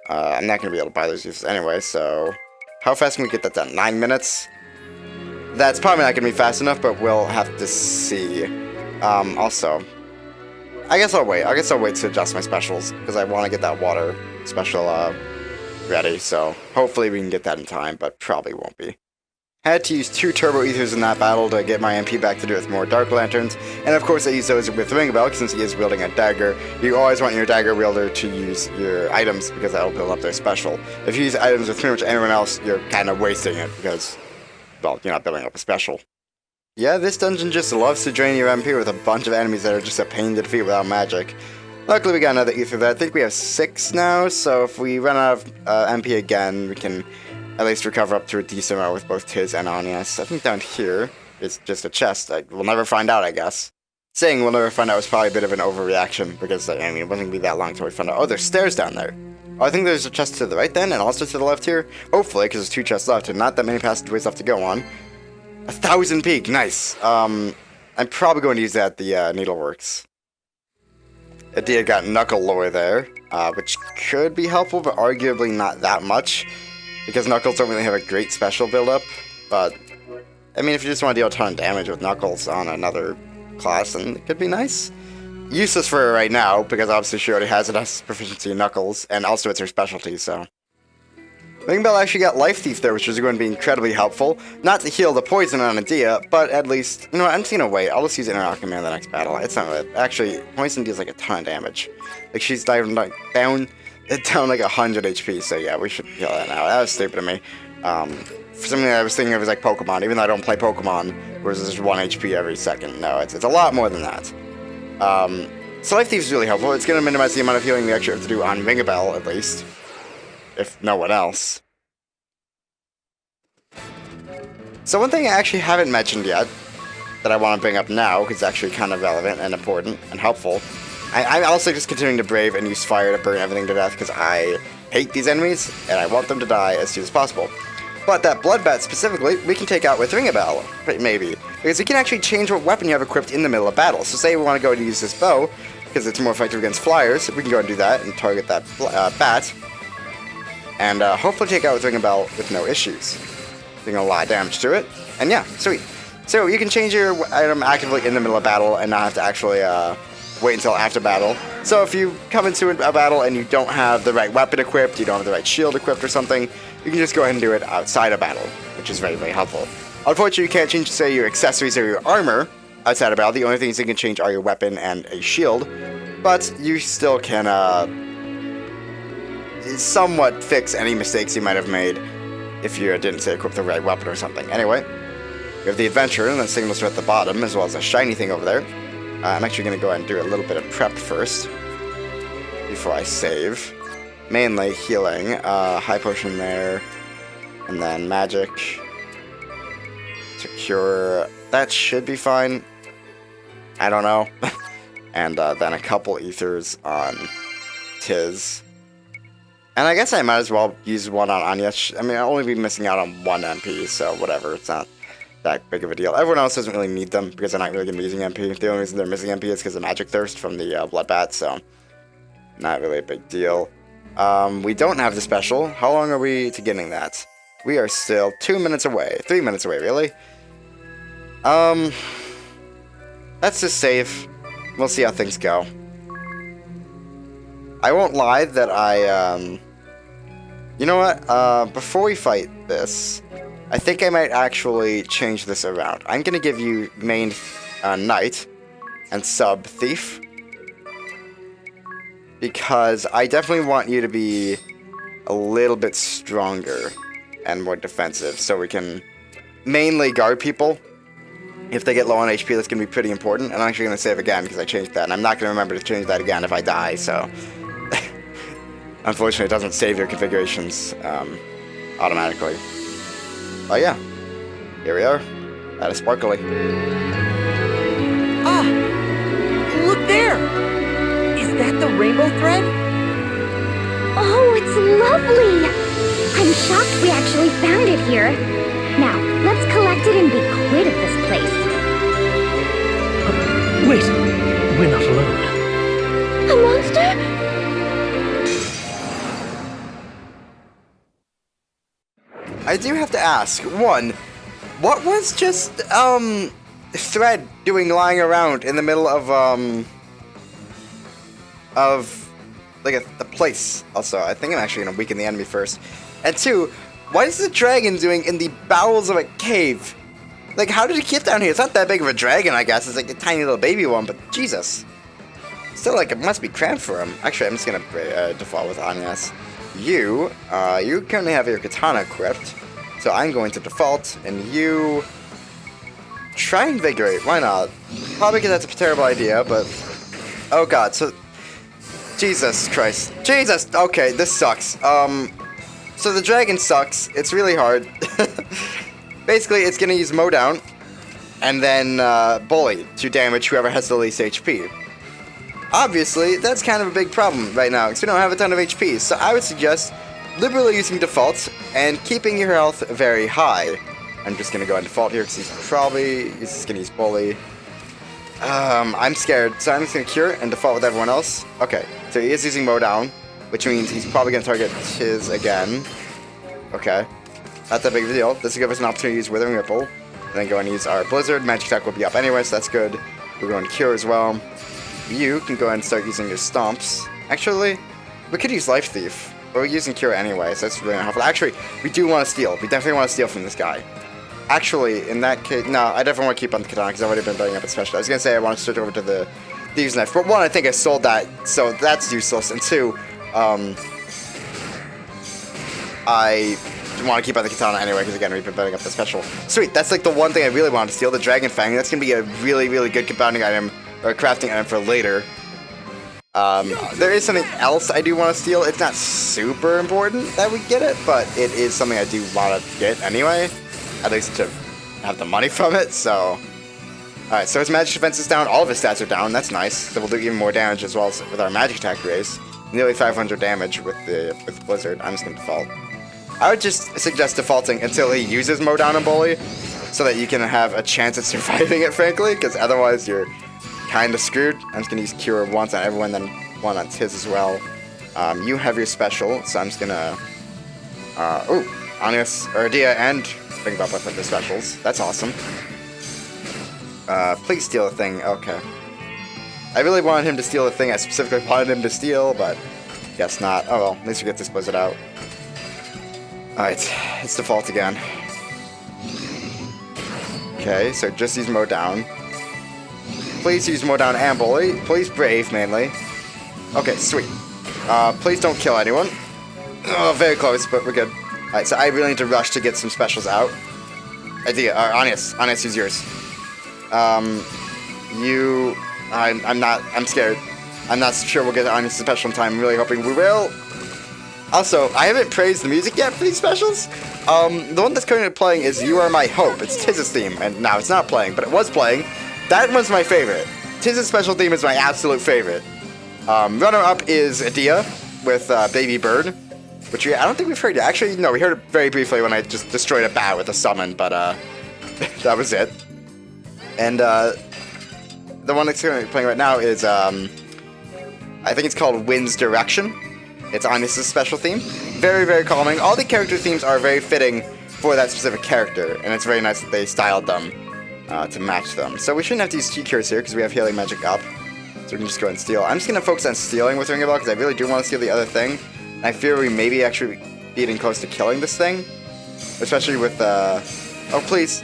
I'm not going to be able to buy those uses anyway, so how fast can we get that done? 9 minutes? That's probably not going to be fast enough, but we'll have to see. Also, I guess I'll wait. I guess I'll wait to adjust my specials, because I want to get that water special ready, so hopefully we can get that in time, but probably won't be. Had to use 2 Turbo Ethers in that battle to get my MP back to do it with more Dark Lanterns, and of course I use those with Ring a Bell since he is wielding a dagger. You always want your dagger wielder to use your items because that will build up their special. If you use items with pretty much anyone else, you're kind of wasting it because, well, you're not building up a special. Yeah, this dungeon just loves to drain your MP with a bunch of enemies that are just a pain to defeat without magic. Luckily, we got another ether there. I think we have 6 now, so if we run out of MP again, we can at least recover up to a decent amount with both Tiz and Anias. I think down here is just a chest. We'll never find out, I guess. Saying we'll never find out was probably a bit of an overreaction, because, I mean, it wasn't going to be that long until we found out. Oh, there's stairs down there. Oh, I think there's a chest to the right then, and also to the left here. Hopefully, because there's 2 chests left, and not that many passageways left to go on. 1,000 peak, nice. I'm probably going to use that at the Needleworks. Adia got Knuckle lore there, which could be helpful, but arguably not that much, because Knuckles don't really have a great special build-up, but, I mean, if you just want to deal a ton of damage with Knuckles on another class, then it could be nice. Useless for her right now, because obviously she already has enough proficiency in Knuckles, and also it's her specialty, so. Ring Bell actually got Life Thief there, which is going to be incredibly helpful. Not to heal the poison on Adia, but at least, you know what, I'm just gonna wait. I'll just use Inner Alchemy in the next battle. It's not really, actually, poison deals like a ton of damage. Like, she's down like 100 HP, so yeah, we should heal that now. That was stupid of me. For something I was thinking of as like Pokemon, even though I don't play Pokemon, where there's just 1 HP every second. No, it's a lot more than that. So Life Thief is really helpful. It's gonna minimize the amount of healing we actually have to do on Ringabel, at least. If no one else. So one thing I actually haven't mentioned yet, that I want to bring up now, because it's actually kind of relevant and important and helpful. I'm also just continuing to brave and use fire to burn everything to death, because I hate these enemies, and I want them to die as soon as possible. But that Blood Bat specifically, we can take out with Ringabel, maybe. Because we can actually change what weapon you have equipped in the middle of battle. So say we want to go and use this bow, because it's more effective against flyers, we can go and do that and target that bat. And hopefully take out with Ringabel with no issues. Doing a lot of damage to it. And yeah, sweet. So you can change your item actively in the middle of battle and not have to actually wait until after battle. So if you come into a battle and you don't have the right weapon equipped, you don't have the right shield equipped or something, you can just go ahead and do it outside of battle, which is very, very helpful. Unfortunately, you can't change, say, your accessories or your armor outside of battle. The only things you can change are your weapon and a shield. But you still can somewhat fix any mistakes you might have made if you didn't, say, equip the right weapon or something. Anyway, we have the adventure and the signals are at the bottom, as well as a shiny thing over there. I'm actually going to go ahead and do a little bit of prep first before I save. Mainly healing, high potion there, and then magic to cure. That should be fine. I don't know. And then a couple ethers on Tiz. And I guess I might as well use one on Anya. I mean, I'll only be missing out on 1 MP, so whatever. It's not that big of a deal. Everyone else doesn't really need them because they're not really going to be using MP. The only reason they're missing MP is because of Magic Thirst from the Blood Bat, so not really a big deal. We don't have the special. How long are we to getting that? We are still 2 minutes away. 3 minutes away, really? Let's just save. We'll see how things go. I won't lie that you know what? Before we fight this, I think I might actually change this around. I'm going to give you main Knight and sub Thief. Because I definitely want you to be a little bit stronger and more defensive, so we can mainly guard people. If they get low on HP, that's going to be pretty important. And I'm actually going to save again because I changed that, and I'm not going to remember to change that again if I die, so... Unfortunately, it doesn't save your configurations automatically. Oh yeah, here we are. That is sparkly. Ah! Look there! Is that the rainbow thread? Oh, it's lovely! I'm shocked we actually found it here. Now, let's collect it and be quit of this place. Wait, we're not alone. A monster? I do have to ask, one, what was just, Thread doing lying around in the middle of like, the place? Also, I think I'm actually gonna weaken the enemy first. And two, what is the dragon doing in the bowels of a cave? Like, how did he get down here? It's not that big of a dragon, I guess. It's like a tiny little baby one, but Jesus. Still, like, it must be cramped for him. Actually, I'm just gonna default with Anyas. You currently have your katana equipped, so I'm going to default, and you try Invigorate. Why not? Probably because that's a terrible idea, but... Oh god, so... Jesus Christ. Jesus! Okay, this sucks. So the dragon sucks. It's really hard. Basically, it's gonna use Mow Down, and then Bully to damage whoever has the least HP. Obviously, that's kind of a big problem right now, because we don't have a ton of HP, so I would suggest liberally using defaults and keeping your health very high. I'm just gonna go on default here, because he's just gonna use Bully. I'm scared, so I'm just gonna Cure and default with everyone else. Okay, so he is using Mow Down, which means he's probably gonna target Tiz again. Okay, not that big of a deal. This will give us an opportunity to use Withering Ripple, and then go and use our Blizzard. Magic attack will be up anyway, so that's good. We're going to Cure as well. You can go ahead and start using your Stomps. Actually, we could use Life Thief, but we're using Cure anyway, so that's really not helpful. Actually, we do want to steal. We definitely want to steal from this guy. Actually, in that case, no, I definitely want to keep on the Katana because I've already been building up a special. I was going to say I want to switch over to the Thieves' Knife, but one, I think I sold that, so that's useless, and two, I want to keep on the Katana anyway because, again, we've been building up the special. Sweet, that's like the one thing I really wanted to steal, the Dragon Fang. That's going to be a really, really good compounding item, or a crafting item for later. There is something else I do want to steal. It's not super important that we get it, but it is something I do want to get anyway. At least to have the money from it, so... Alright, so his magic defense is down, all of his stats are down, that's nice. So we'll do even more damage as well as with our magic attack raise. Nearly 500 damage with the Blizzard. I'm just gonna default. I would just suggest defaulting until he uses Mow Down and Bully, so that you can have a chance at surviving it, frankly, because otherwise you're kinda screwed. I'm just gonna use Cure once on everyone, then one on Tiz as well. You have your special, so I'm just gonna... Anius, Dia, and... Bring up with the specials. That's awesome. Please steal the thing. Okay. I really wanted him to steal the thing I specifically wanted him to steal, but guess not. Oh well, at least we get this Blizzard out. Alright, it's default again. Okay, so just use Mow Down. Please use Mow Down and Bully. Please Brave, mainly. Okay, sweet. Please don't kill anyone. Oh, very close, but we're good. Alright, so I really need to rush to get some specials out. Anius, use yours. I'm scared. I'm not sure we'll get Anius' special in time. I'm really hoping we will. Also, I haven't praised the music yet for these specials. The one that's currently playing is You Are My Hope. It's Tiz's theme, and now it's not playing, but it was playing. That one's my favorite. Tiz's special theme is my absolute favorite. Runner-up is Adia with Baby Bird. Which I don't think we've heard yet. Actually, no, we heard it very briefly when I just destroyed a bat with a summon, but that was it. And the one that's currently playing right now is, I think it's called Wind's Direction. It's Anius' special theme. Very, very calming. All the character themes are very fitting for that specific character, and it's very nice that they styled them to match them. So we shouldn't have to use G-Cures here, because we have Healing Magic up. So we can just go ahead and steal. I'm just going to focus on stealing with Ring of Bell, because I really do want to steal the other thing. I fear we may be actually getting close to killing this thing. Especially with, oh, please.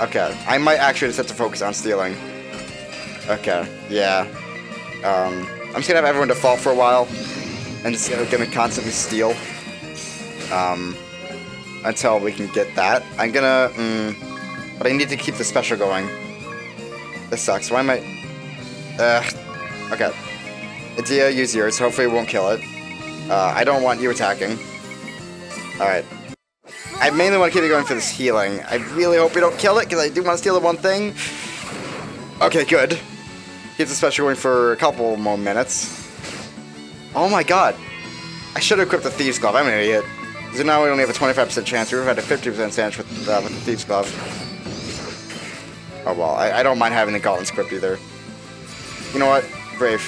Okay, I might actually just have to focus on stealing. Okay, yeah. I'm just gonna have everyone default for a while. And just gonna constantly steal. Until we can get that. I'm gonna, but I need to keep the special going. This sucks, why am I... Okay. Adia, use yours, hopefully it won't kill it. I don't want you attacking. Alright. I mainly want to keep it going for this healing. I really hope we don't kill it, because I do want to steal the one thing. Okay, good. Keep the special going for a couple more minutes. Oh my god. I should have equipped the Thieves' Glove. I'm an idiot. So now we only have a 25% chance. We would have had a 50% chance with the Thieves' Glove. Oh well, I don't mind having the Gauntlet script either. You know what? Brave.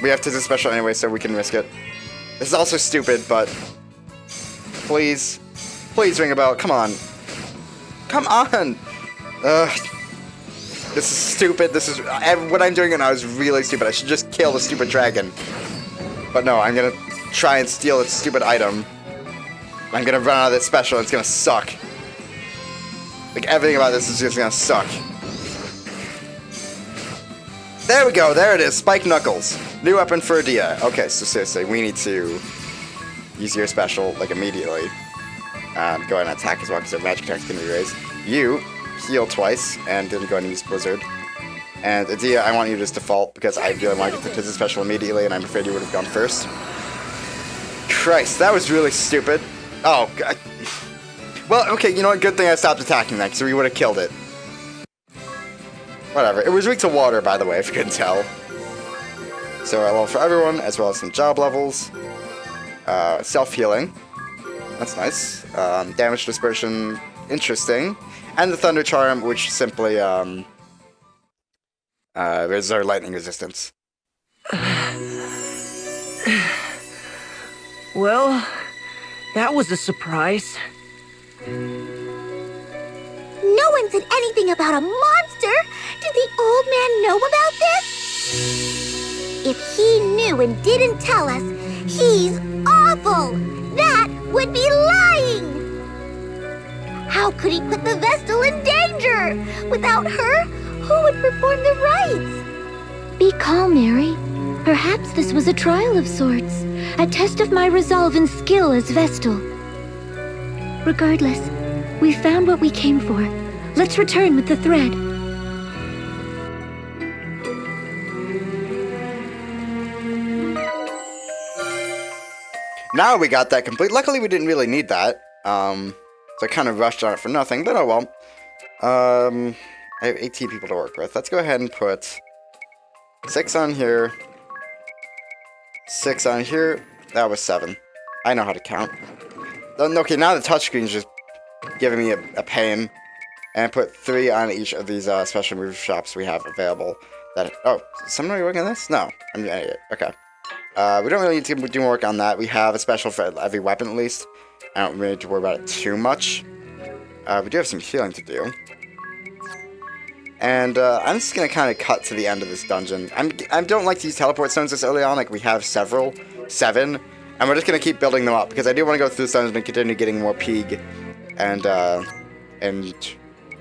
We have to do special anyway, so we can risk it. This is also stupid, but... Please. Please ring a bell. Come on. Come on! Ugh. This is stupid. This is... What I'm doing right now is really stupid. I should just kill the stupid dragon. But no, I'm gonna try and steal its stupid item. I'm gonna run out of this special, and it's gonna suck. Like, everything about this is just gonna suck. There we go, there it is, Spike Knuckles. New weapon for Adia. Okay, so seriously, we need to use your special, like, immediately. And go ahead and attack as well, because their magic attack's gonna be raised. You heal twice and didn't go and use Blizzard. And Adia, I want you to just default because I really want to get the Tizzy special immediately, and I'm afraid you would have gone first. Christ, that was really stupid. Oh, God. Well, okay, you know what? Good thing I stopped attacking that, because we would have killed it. Whatever. It was weak to water, by the way, if you couldn't tell. So, a level for everyone, as well as some job levels. Self-healing. That's nice. Damage dispersion, interesting. And the Thunder Charm, which simply, is our lightning resistance. Well, that was a surprise. No one said anything about a monster! Did the old man know about this? If he knew and didn't tell us, he's awful! That would be lying! How could he put the Vestal in danger? Without her, who would perform the rites? Be calm, Mary. Perhaps this was a trial of sorts. A test of my resolve and skill as Vestal. Regardless, we found what we came for. Let's return with the thread. Now we got that complete. Luckily, we didn't really need that. So I kind of rushed on it for nothing, but oh well. I have 18 people to work with. Let's go ahead and put 6 on here. 6 on here. That was 7. I know how to count. Okay, now the touchscreen's just giving me a pain. And put 3 on each of these special move shops we have available. Oh, is someone already working on this? No, I'm an idiot. Okay. We don't really need to do more work on that. We have a special for every weapon at least. I don't really need to worry about it too much. We do have some healing to do. And I'm just going to kind of cut to the end of this dungeon. I don't like to use teleport stones this early on. Like, we have 7. And we're just going to keep building them up. Because I do want to go through this dungeon and continue getting more Pig and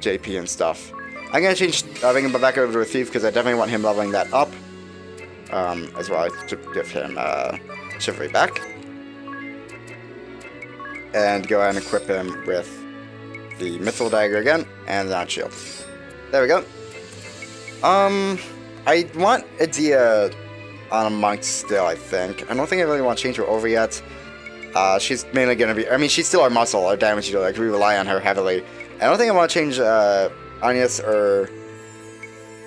JP and stuff. I'm going to change bring him back over to a Thief because I definitely want him leveling that up. As well to give him Chivalry back. And go ahead and equip him with the Mythal Dagger again and the Iron Shield. There we go. I want Adia on a monk still, I think. I don't think I really want to change her over yet. She's mainly going to be... I mean, she's still our muscle, our damage dealer. Like, we rely on her heavily. I don't think I want to change Agnes or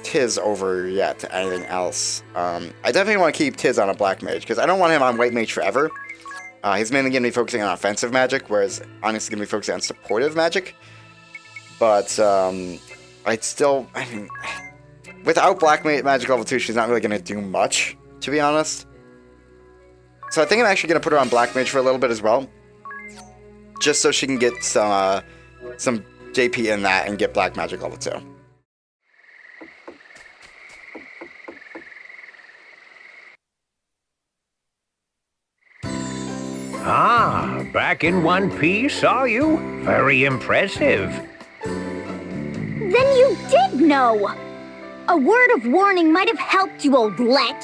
Tiz over yet to anything else. I definitely want to keep Tiz on a black mage, because I don't want him on white mage forever. He's mainly going to be focusing on offensive magic, whereas Agnes is going to be focusing on supportive magic. But, I'd still... I mean, without black magic level 2, she's not really going to do much, to be honest. So I think I'm actually going to put her on black mage for a little bit as well. Just so she can get some JP in that and get black magic level 2. Ah, back in one piece, are you? Very impressive. Then you did know! A word of warning might have helped you, old lech!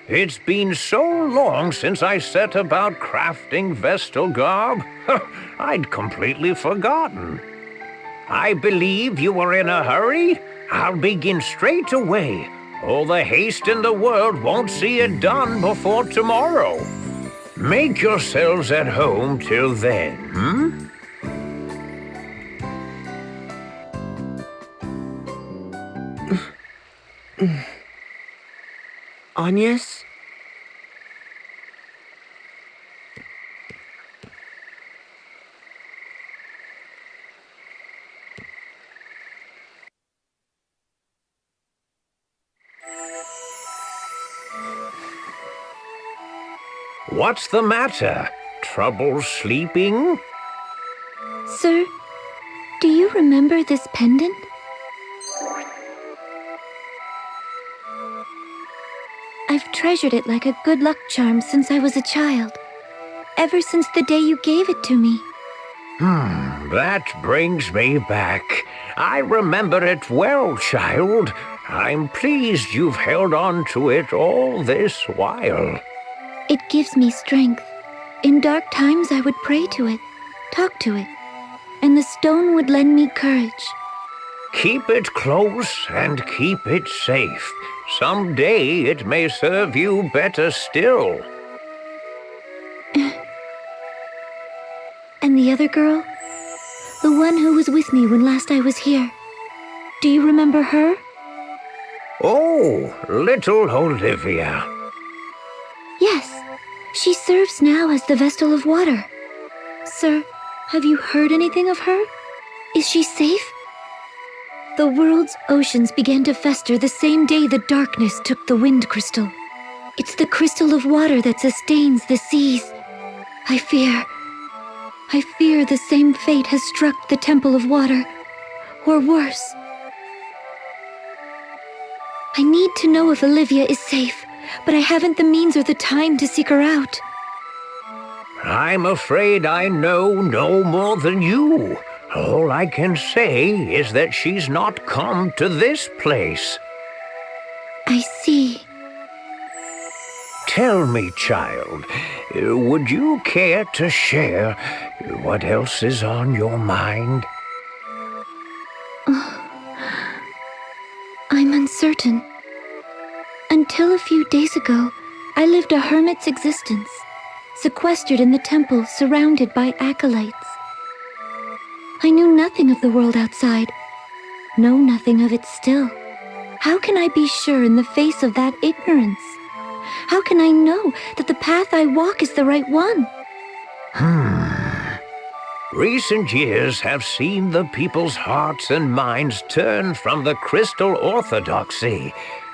It's been so long since I set about crafting Vestal garb. I'd completely forgotten. I believe you were in a hurry. I'll begin straight away. All the haste in the world won't see it done before tomorrow. Make yourselves at home till then, Agnes? What's the matter? Trouble sleeping? Sir, do you remember this pendant? I've treasured it like a good luck charm since I was a child. Ever since the day you gave it to me. That brings me back. I remember it well, child. I'm pleased you've held on to it all this while. It gives me strength. In dark times, I would pray to it, talk to it. and the stone would lend me courage. Keep it close and keep it safe. Someday it may serve you better still. And the other girl? The one who was with me when last I was here. Do you remember her? Oh, little Olivia. Yes, she serves now as the Vestal of Water. Sir, have you heard anything of her? Is she safe? The world's oceans began to fester the same day the darkness took the wind crystal. It's the crystal of water that sustains the seas. I fear the same fate has struck the Temple of Water, or worse. I need to know if Olivia is safe, but I haven't the means or the time to seek her out. I'm afraid I know no more than you. All I can say is that she's not come to this place. I see. Tell me, child, would you care to share what else is on your mind? I'm uncertain. Until a few days ago, I lived a hermit's existence, sequestered in the temple, surrounded by acolytes. I knew nothing of the world outside, know nothing of it still. How can I be sure in the face of that ignorance? How can I know that the path I walk is the right one? Recent years have seen the people's hearts and minds turn from the crystal orthodoxy.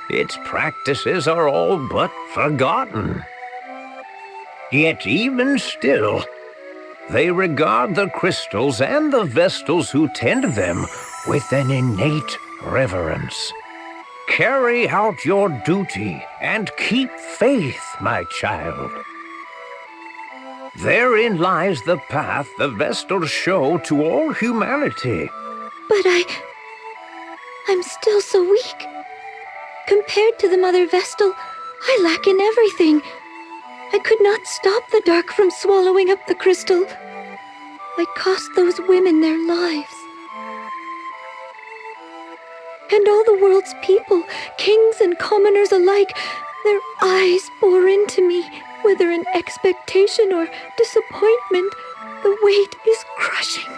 Its practices are all but forgotten. Yet even still, they regard the crystals and the vestals who tend them with an innate reverence. Carry out your duty and keep faith, my child. Therein lies the path the vestals show to all humanity. But I'm still so weak. Compared to the Mother Vestal, I lack in everything. I could not stop the dark from swallowing up the crystal. I cost those women their lives. And all the world's people, kings and commoners alike, their eyes bore into me, whether in expectation or disappointment. The weight is crushing.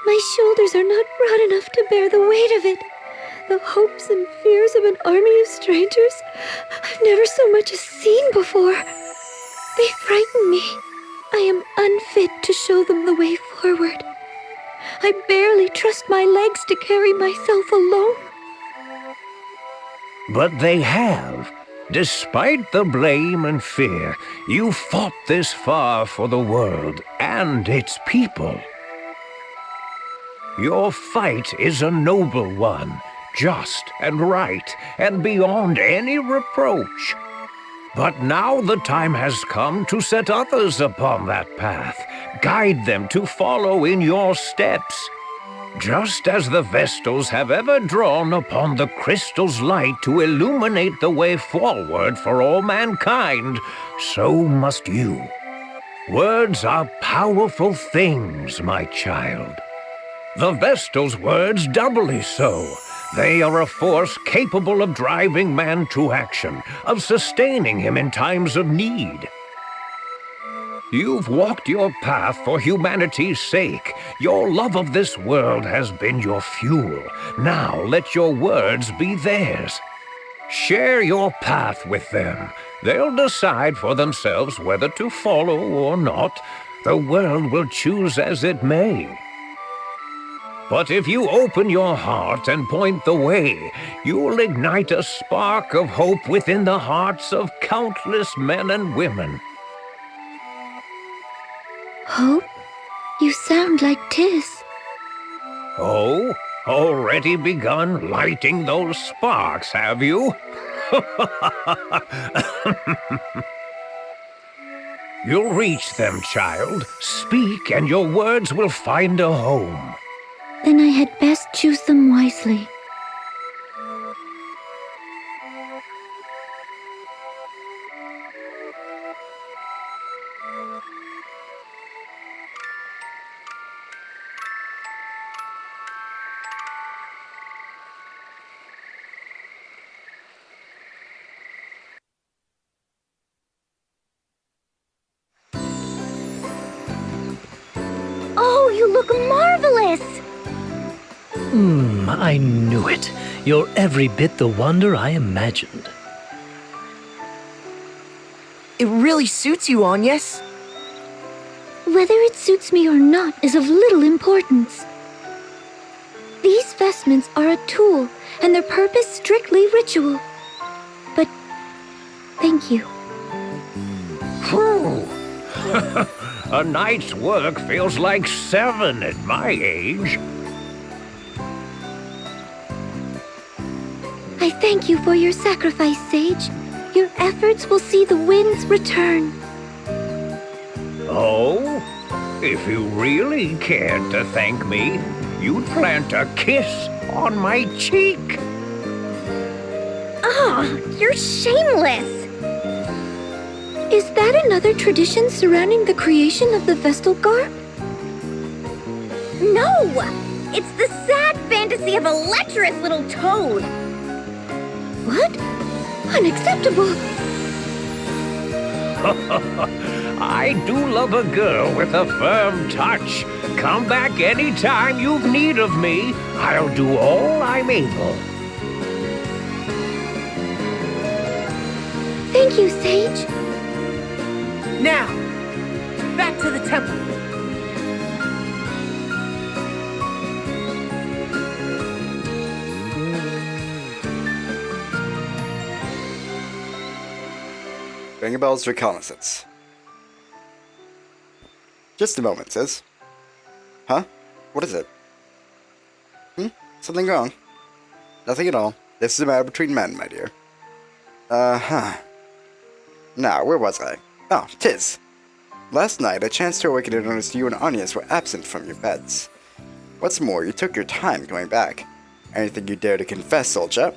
My shoulders are not broad enough to bear the weight of it. The hopes and fears of an army of strangers I've never so much as seen before. They frighten me. I am unfit to show them the way forward. I barely trust my legs to carry myself alone. But they have. Despite the blame and fear, you fought this far for the world and its people. Your fight is a noble one, just and right, and beyond any reproach. But now the time has come to set others upon that path, guide them to follow in your steps. Just as the Vestals have ever drawn upon the crystal's light to illuminate the way forward for all mankind, so must you. Words are powerful things, my child. The Vestal's words doubly so. They are a force capable of driving man to action, of sustaining him in times of need. You've walked your path for humanity's sake. Your love of this world has been your fuel. Now let your words be theirs. Share your path with them. They'll decide for themselves whether to follow or not. The world will choose as it may. But if you open your heart and point the way, you'll ignite a spark of hope within the hearts of countless men and women. Hope? You sound like Tis. Oh, already begun lighting those sparks, have you? You'll reach them, child. Speak, and your words will find a home. Then I had best choose them wisely. this? I knew it. You're every bit the wonder I imagined. It really suits you, Agnes. Whether it suits me or not is of little importance. These vestments are a tool, and their purpose strictly ritual. But thank you. Phew. A night's work feels like 7 at my age. I thank you for your sacrifice, Sage. Your efforts will see the winds return. Oh? If you really cared to thank me, you'd plant a kiss on my cheek. You're shameless. Is that another tradition surrounding the creation of the vestal garb? No! It's the sad fantasy of a lecherous little toad. What? Unacceptable! I do love a girl with a firm touch. Come back anytime you've need of me. I'll do all I'm able. Thank you, Sage. Now, back to the temple. Bangabell's reconnaissance. Just a moment, sis. Huh? What is it? Something wrong? Nothing at all. This is a matter between men, my dear. Now, where was I? Oh, tis. Last night, I chanced to awaken and noticed you and Agnes were absent from your beds. What's more, you took your time coming back. Anything you dare to confess, old chap?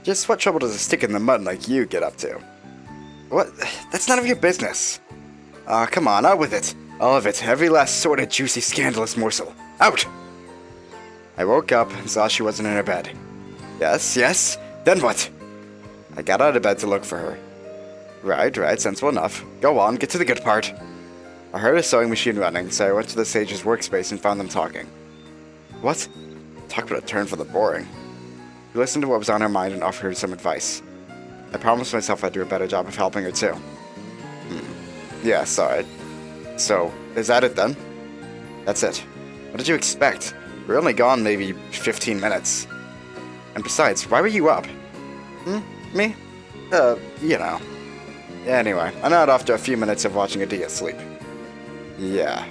Just what trouble does a stick in the mud like you get up to? What? That's none of your business. Come on, out with it. All of it. Every last sordid, juicy, scandalous morsel. Out! I woke up and saw she wasn't in her bed. Yes. Then what? I got out of bed to look for her. Right, sensible enough. Go on, get to the good part. I heard a sewing machine running, so I went to the sage's workspace and found them talking. What? Talk about a turn for the boring. We listened to what was on her mind and offered her some advice. I promised myself I'd do a better job of helping her too. Yeah, sorry. So, is that it then? That's it. What did you expect? We're only gone maybe 15 minutes. And besides, why were you up? Me? You know. Anyway, I nodded after a few minutes of watching Adia sleep. Yeah.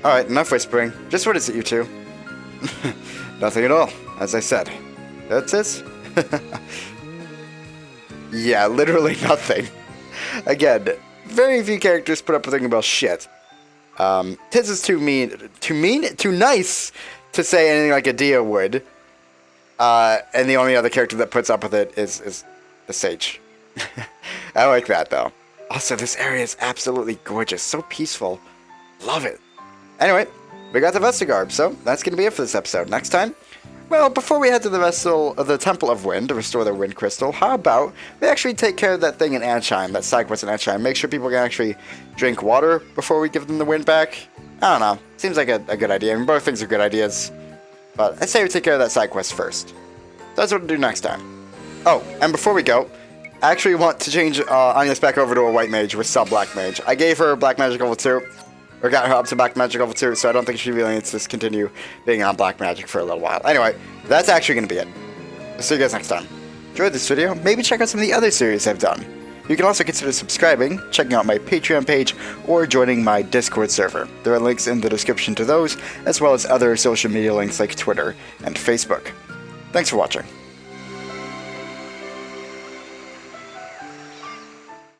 Alright, enough whispering. Just what is it, you two? Nothing at all, as I said. That's it? Yeah, literally nothing. Again, very few characters put up with thinking about shit. Tiz is too nice to say anything like Adia would. And the only other character that puts up with it is the Sage. I like that, though. Also, this area is absolutely gorgeous. So peaceful. Love it. Anyway, we got the vestal garb, so that's going to be it for this episode. Next time, well, before we head to the Temple of Wind to restore the Wind Crystal, how about we actually take care of that thing in Ansheim, that side quest in Ansheim. Make sure people can actually drink water before we give them the wind back. I don't know. Seems like a good idea. I mean, both things are good ideas. But I'd say we take care of that side quest first. That's what we'll do next time. Oh, and before we go, I actually want to change Agnes back over to a white mage with sub-black mage. I gave her black magic level 2, or got her up to black magic level 2, so I don't think she really needs to continue being on black magic for a little while. Anyway, that's actually going to be it. I'll see you guys next time. Enjoyed this video? Maybe check out some of the other series I've done. You can also consider subscribing, checking out my Patreon page, or joining my Discord server. There are links in the description to those, as well as other social media links like Twitter and Facebook. Thanks for watching.